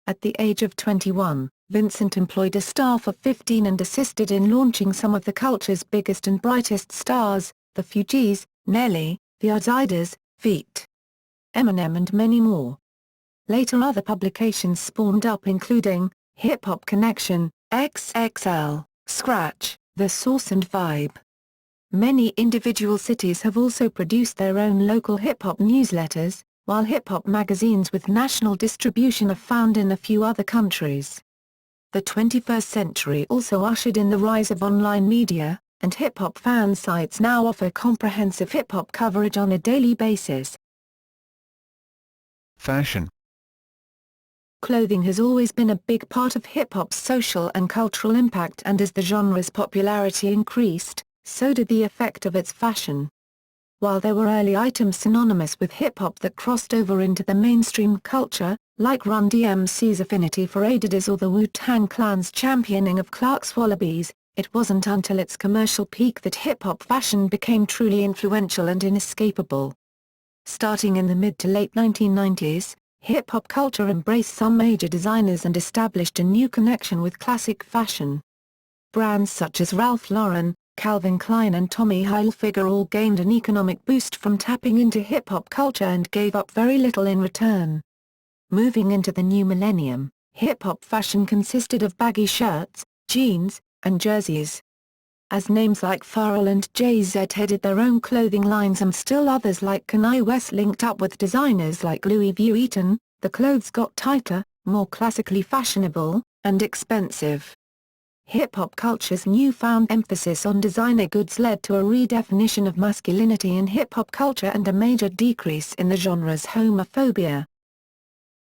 At the age of 21, Vincent employed a staff of 15 and assisted in launching some of the culture's biggest and brightest stars, the Fugees, Nelly, the Outsiders, Feet, Eminem and many more. Later other publications spawned up including Hip Hop Connection, XXL, Scratch, The Source and Vibe. Many individual cities have also produced their own local hip-hop newsletters, while hip-hop magazines with national distribution are found in a few other countries. The 21st century also ushered in the rise of online media, and hip-hop fan sites now offer comprehensive hip-hop coverage on a daily basis. Fashion. Clothing has always been a big part of hip-hop's social and cultural impact, and as the genre's popularity increased, so did the effect of its fashion. While there were early items synonymous with hip-hop that crossed over into the mainstream culture, like Run DMC's affinity for Adidas or the Wu-Tang Clan's championing of Clark's Wallabies, it wasn't until its commercial peak that hip-hop fashion became truly influential and inescapable. Starting in the mid to late 1990s, hip-hop culture embraced some major designers and established a new connection with classic fashion. Brands such as Ralph Lauren, Calvin Klein and Tommy Hilfiger all gained an economic boost from tapping into hip-hop culture and gave up very little in return. Moving into the new millennium, hip-hop fashion consisted of baggy shirts, jeans, and jerseys. As names like Pharrell and Jay-Z headed their own clothing lines and still others like Kanye West linked up with designers like Louis Vuitton, the clothes got tighter, more classically fashionable, and expensive. Hip-hop culture's newfound emphasis on designer goods led to a redefinition of masculinity in hip-hop culture and a major decrease in the genre's homophobia.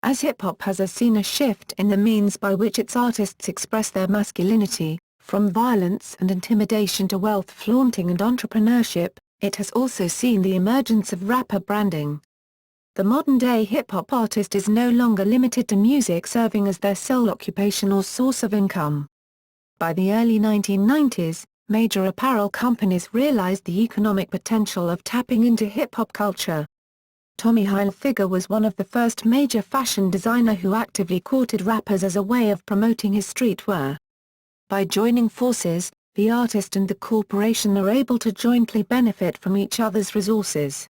As hip-hop has seen a shift in the means by which its artists express their masculinity, from violence and intimidation to wealth flaunting and entrepreneurship, it has also seen the emergence of rapper branding. The modern-day hip-hop artist is no longer limited to music serving as their sole occupation or source of income. By the early 1990s, major apparel companies realized the economic potential of tapping into hip-hop culture. Tommy Hilfiger was one of the first major fashion designer who actively courted rappers as a way of promoting his streetwear. By joining forces, the artist and the corporation are able to jointly benefit from each other's resources.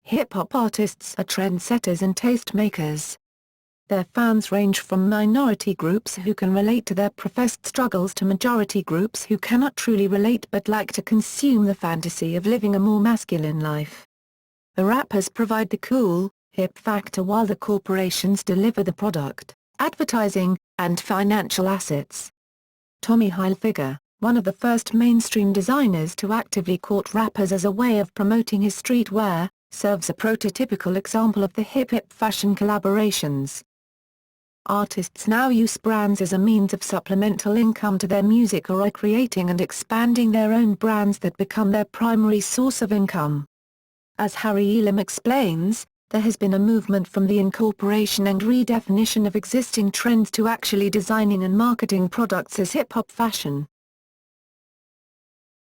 Hip-hop artists are trendsetters and tastemakers. Their fans range from minority groups who can relate to their professed struggles to majority groups who cannot truly relate but like to consume the fantasy of living a more masculine life. The rappers provide the cool, hip factor while the corporations deliver the product, advertising, and financial assets. Tommy Hilfiger, one of the first mainstream designers to actively court rappers as a way of promoting his streetwear, serves a prototypical example of the hip-hop fashion collaborations. Artists now use brands as a means of supplemental income to their music or are creating and expanding their own brands that become their primary source of income. As Harry Elam explains, there has been a movement from the incorporation and redefinition of existing trends to actually designing and marketing products as hip-hop fashion.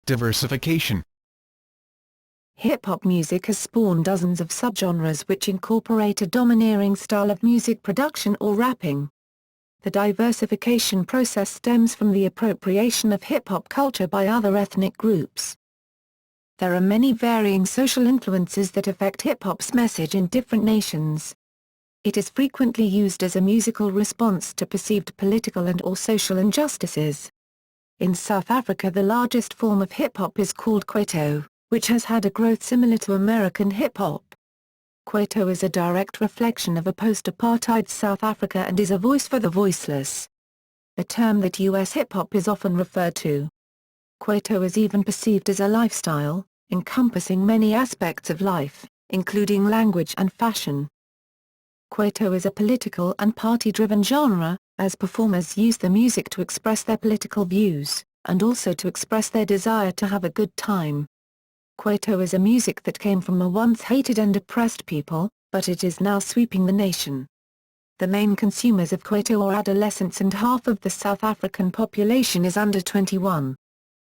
Diversification. Hip-hop music has spawned dozens of subgenres which incorporate a domineering style of music production or rapping. The diversification process stems from the appropriation of hip-hop culture by other ethnic groups. There are many varying social influences that affect hip-hop's message in different nations. It is frequently used as a musical response to perceived political and/or social injustices. In South Africa, the largest form of hip-hop is called Kwaito, which has had a growth similar to American hip-hop. Kwaito is a direct reflection of a post-apartheid South Africa and is a voice for the voiceless. A term that U.S. hip-hop is often referred to. Kwaito is even perceived as a lifestyle, encompassing many aspects of life, including language and fashion. Kwaito is a political and party-driven genre, as performers use the music to express their political views, and also to express their desire to have a good time. Kwaito is a music that came from a once hated and oppressed people, but it is now sweeping the nation. The main consumers of Kwaito are adolescents and half of the South African population is under 21.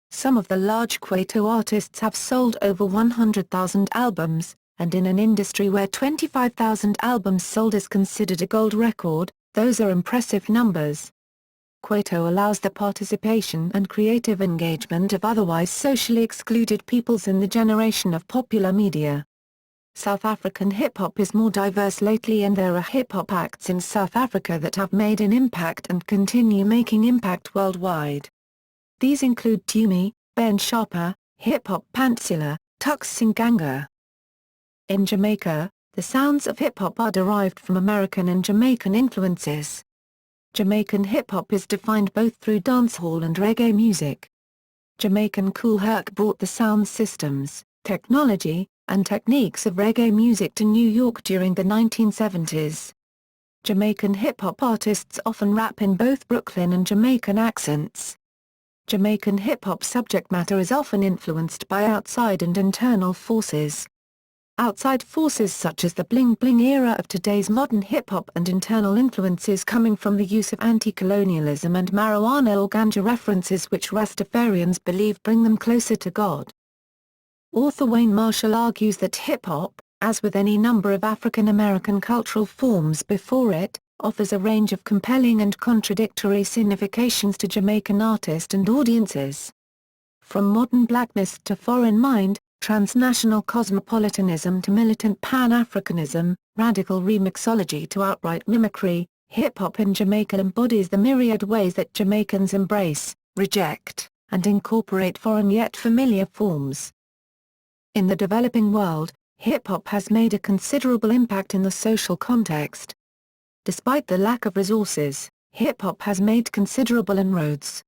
Some of the large Kwaito artists have sold over 100,000 albums, and in an industry where 25,000 albums sold is considered a gold record, those are impressive numbers. Kwaito allows the participation and creative engagement of otherwise socially excluded peoples in the generation of popular media. South African hip-hop is more diverse lately, and there are hip-hop acts in South Africa that have made an impact and continue making impact worldwide. These include Tumi, Ben Sharper, Hip Hop Pantsula, Tux Singanga. In Jamaica, the sounds of hip-hop are derived from American and Jamaican influences. Jamaican hip-hop is defined both through dancehall and reggae music. Jamaican Kool Herc brought the sound systems, technology, and techniques of reggae music to New York during the 1970s. Jamaican hip-hop artists often rap in both Brooklyn and Jamaican accents. Jamaican hip-hop subject matter is often influenced by outside and internal forces. Outside forces such as the bling-bling era of today's modern hip-hop, and internal influences coming from the use of anti-colonialism and marijuana or ganja references which Rastafarians believe bring them closer to God. Author Wayne Marshall argues that hip-hop, as with any number of African American cultural forms before it, offers a range of compelling and contradictory significations to Jamaican artists and audiences. From modern blackness to foreign mind, transnational cosmopolitanism to militant Pan-Africanism, radical remixology to outright mimicry, hip-hop in Jamaica embodies the myriad ways that Jamaicans embrace, reject, and incorporate foreign yet familiar forms. In the developing world, hip-hop has made a considerable impact in the social context. Despite the lack of resources, hip-hop has made considerable inroads.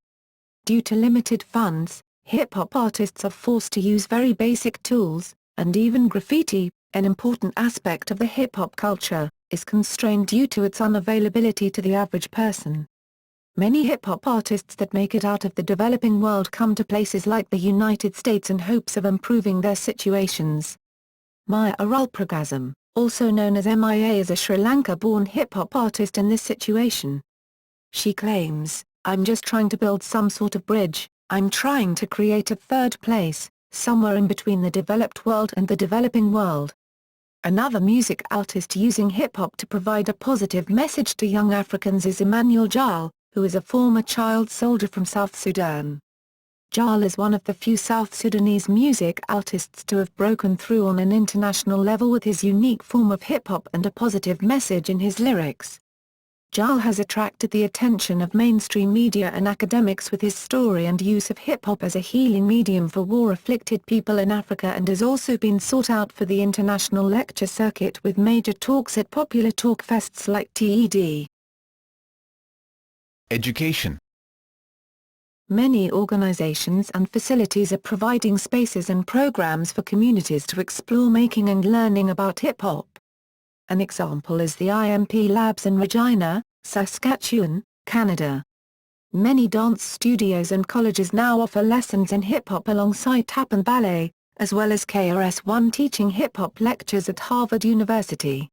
Due to limited funds, hip-hop artists are forced to use very basic tools, and even graffiti, an important aspect of the hip-hop culture, is constrained due to its unavailability to the average person. Many hip-hop artists that make it out of the developing world come to places like the United States in hopes of improving their situations. Maya Arulpragasam, also known as MIA, is a Sri Lanka-born hip-hop artist in this situation. She claims, "I'm just trying to build some sort of bridge. I'm trying to create a third place, somewhere in between the developed world and the developing world." Another music artist using hip-hop to provide a positive message to young Africans is Emmanuel Jal, who is a former child soldier from South Sudan. Jal is one of the few South Sudanese music artists to have broken through on an international level with his unique form of hip-hop and a positive message in his lyrics. Jal has attracted the attention of mainstream media and academics with his story and use of hip-hop as a healing medium for war-afflicted people in Africa, and has also been sought out for the international lecture circuit with major talks at popular talk fests like TED. Education. Many organizations and facilities are providing spaces and programs for communities to explore making and learning about hip-hop. An example is the IMP Labs in Regina, Saskatchewan, Canada. Many dance studios and colleges now offer lessons in hip-hop alongside tap and ballet, as well as KRS-One teaching hip-hop lectures at Harvard University.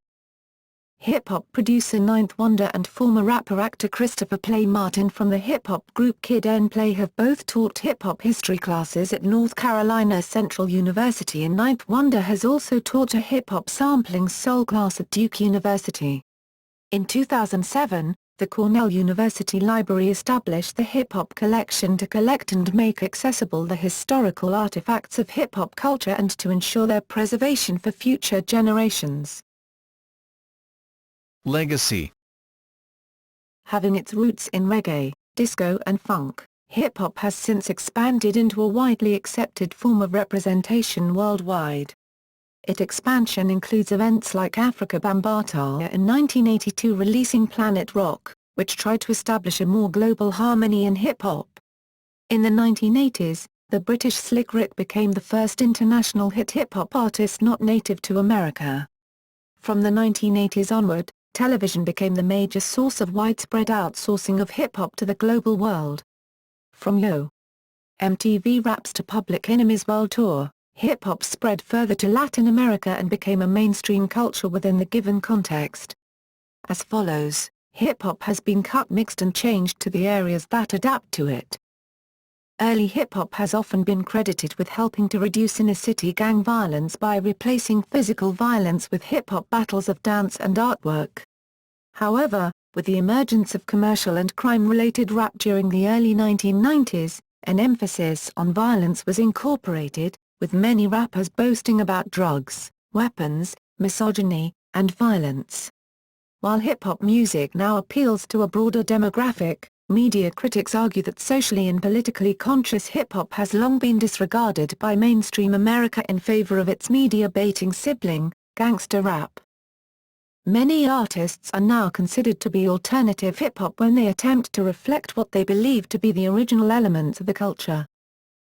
Hip-hop producer Ninth Wonder and former rapper-actor Christopher Play Martin from the hip-hop group Kid N Play have both taught hip-hop history classes at North Carolina Central University, and Ninth Wonder has also taught a hip-hop sampling soul class at Duke University. In 2007, the Cornell University Library established the Hip Hop Collection to collect and make accessible the historical artifacts of hip-hop culture and to ensure their preservation for future generations. Legacy. Having its roots in reggae, disco and funk, hip-hop has since expanded into a widely accepted form of representation worldwide. Its expansion includes events like Africa Bambaataa in 1982 releasing Planet Rock, which tried to establish a more global harmony in hip-hop. In the 1980s, the British Slick Rick became the first international hit hip-hop artist not native to America. From the 1980s onward, television became the major source of widespread outsourcing of hip-hop to the global world. From Yo! MTV Raps to Public Enemy's World Tour, hip-hop spread further to Latin America and became a mainstream culture within the given context. As follows, hip-hop has been cut, mixed and changed to the areas that adapt to it. Early hip-hop has often been credited with helping to reduce inner-city gang violence by replacing physical violence with hip-hop battles of dance and artwork. However, with the emergence of commercial and crime-related rap during the early 1990s, an emphasis on violence was incorporated, with many rappers boasting about drugs, weapons, misogyny, and violence. While hip-hop music now appeals to a broader demographic, media critics argue that socially and politically conscious hip-hop has long been disregarded by mainstream America in favor of its media-baiting sibling, gangster rap. Many artists are now considered to be alternative hip-hop when they attempt to reflect what they believe to be the original elements of the culture.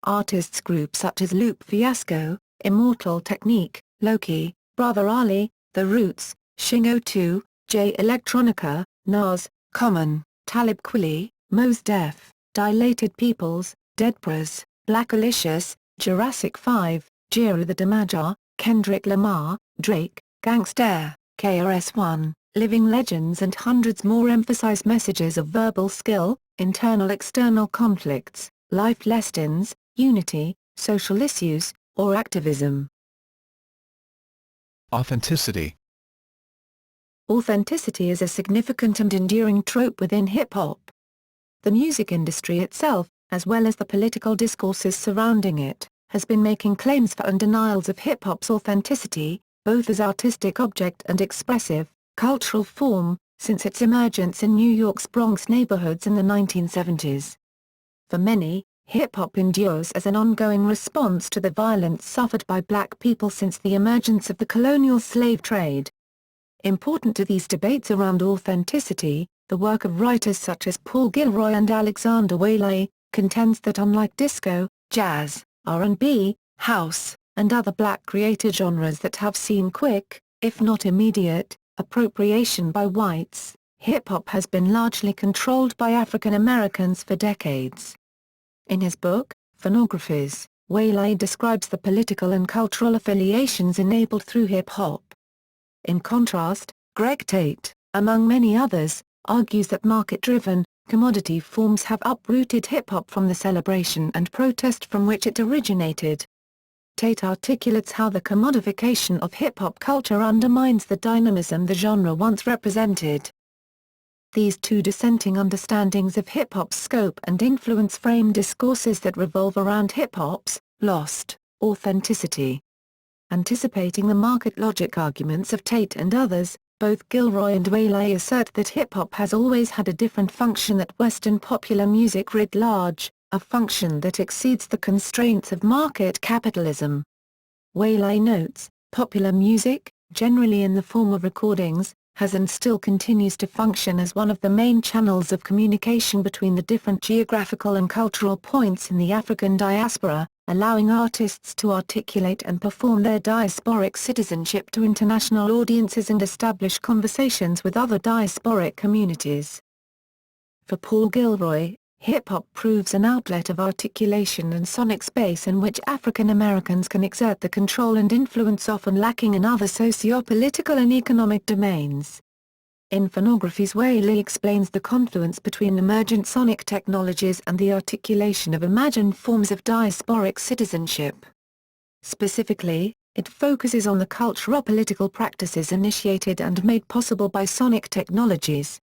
Artists groups such as Loop Fiasco, Immortal Technique, Loki, Brother Ali, The Roots, Shingo 2, J Electronica, Nas, Common, Talib Kweli, Mos Def, Dilated Peoples, Dead Prez, Black Alicious, Jurassic 5, Jiro the Damager, Kendrick Lamar, Drake, Gangsta, KRS-One, Living Legends and hundreds more emphasize messages of verbal skill, internal-external conflicts, life lessons, unity, social issues, or activism. Authenticity. Authenticity is a significant and enduring trope within hip-hop. The music industry itself, as well as the political discourses surrounding it, has been making claims for and denials of hip-hop's authenticity, both as artistic object and expressive, cultural form, since its emergence in New York's Bronx neighborhoods in the 1970s. For many, hip-hop endures as an ongoing response to the violence suffered by black people since the emergence of the colonial slave trade. Important to these debates around authenticity, the work of writers such as Paul Gilroy and Alexander Whaley, contends that unlike disco, jazz, R&B, house, and other black-created genres that have seen quick, if not immediate, appropriation by whites, hip-hop has been largely controlled by African Americans for decades. In his book, Phonographies, Whaley describes the political and cultural affiliations enabled through hip-hop. In contrast, Greg Tate, among many others, argues that market-driven, commodity forms have uprooted hip-hop from the celebration and protest from which it originated. Tate articulates how the commodification of hip-hop culture undermines the dynamism the genre once represented. These two dissenting understandings of hip-hop's scope and influence frame discourses that revolve around hip-hop's lost authenticity. Anticipating the market logic arguments of Tate and others, both Gilroy and Whaley assert that hip-hop has always had a different function than Western popular music writ large, a function that exceeds the constraints of market capitalism. Whaley notes, popular music, generally in the form of recordings, has and still continues to function as one of the main channels of communication between the different geographical and cultural points in the African diaspora, allowing artists to articulate and perform their diasporic citizenship to international audiences and establish conversations with other diasporic communities. For Paul Gilroy, hip-hop proves an outlet of articulation and sonic space in which African Americans can exert the control and influence often lacking in other socio-political and economic domains. In Phonography's Whaley explains the confluence between emergent sonic technologies and the articulation of imagined forms of diasporic citizenship. Specifically, it focuses on the cultural-political practices initiated and made possible by sonic technologies.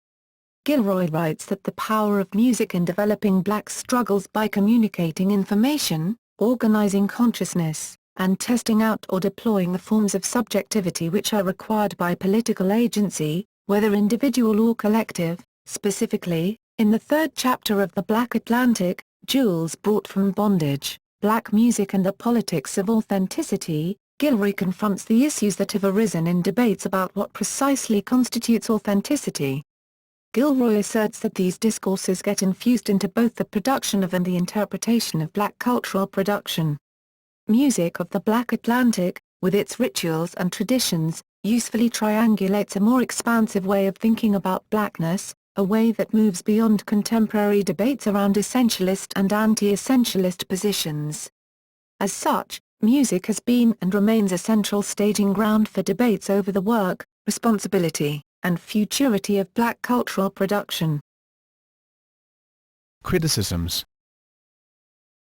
Gilroy writes that the power of music in developing black struggles by communicating information, organizing consciousness, and testing out or deploying the forms of subjectivity which are required by political agency, whether individual or collective. Specifically, in the third chapter of The Black Atlantic, Jewels Brought from Bondage, Black Music and the Politics of Authenticity, Gilroy confronts the issues that have arisen in debates about what precisely constitutes authenticity. Gilroy asserts that these discourses get infused into both the production of and the interpretation of black cultural production. Music of the Black Atlantic, with its rituals and traditions, usefully triangulates a more expansive way of thinking about blackness, a way that moves beyond contemporary debates around essentialist and anti-essentialist positions. As such, music has been and remains a central staging ground for debates over the work, responsibility, and futurity of black cultural production. Criticisms.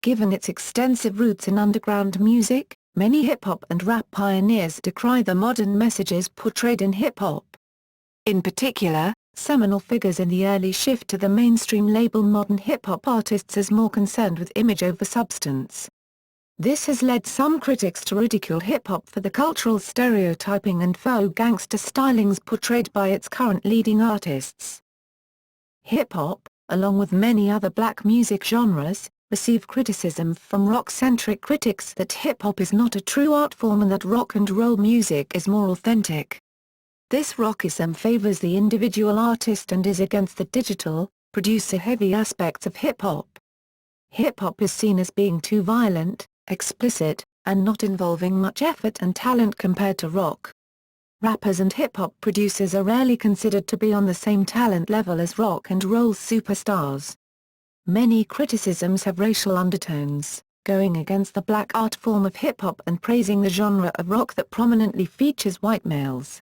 Given its extensive roots in underground music, many hip-hop and rap pioneers decry the modern messages portrayed in hip-hop. In particular, seminal figures in the early shift to the mainstream label modern hip-hop artists as more concerned with image over substance. This has led some critics to ridicule hip-hop for the cultural stereotyping and faux gangster stylings portrayed by its current leading artists. Hip-hop, along with many other black music genres, receive criticism from rock-centric critics that hip-hop is not a true art form and that rock and roll music is more authentic. This rockism favors the individual artist and is against the digital, producer-heavy aspects of hip-hop. Hip-hop is seen as being too violent, explicit, and not involving much effort and talent compared to rock. Rappers and hip-hop producers are rarely considered to be on the same talent level as rock and roll superstars. Many criticisms have racial undertones, going against the black art form of hip-hop and praising the genre of rock that prominently features white males.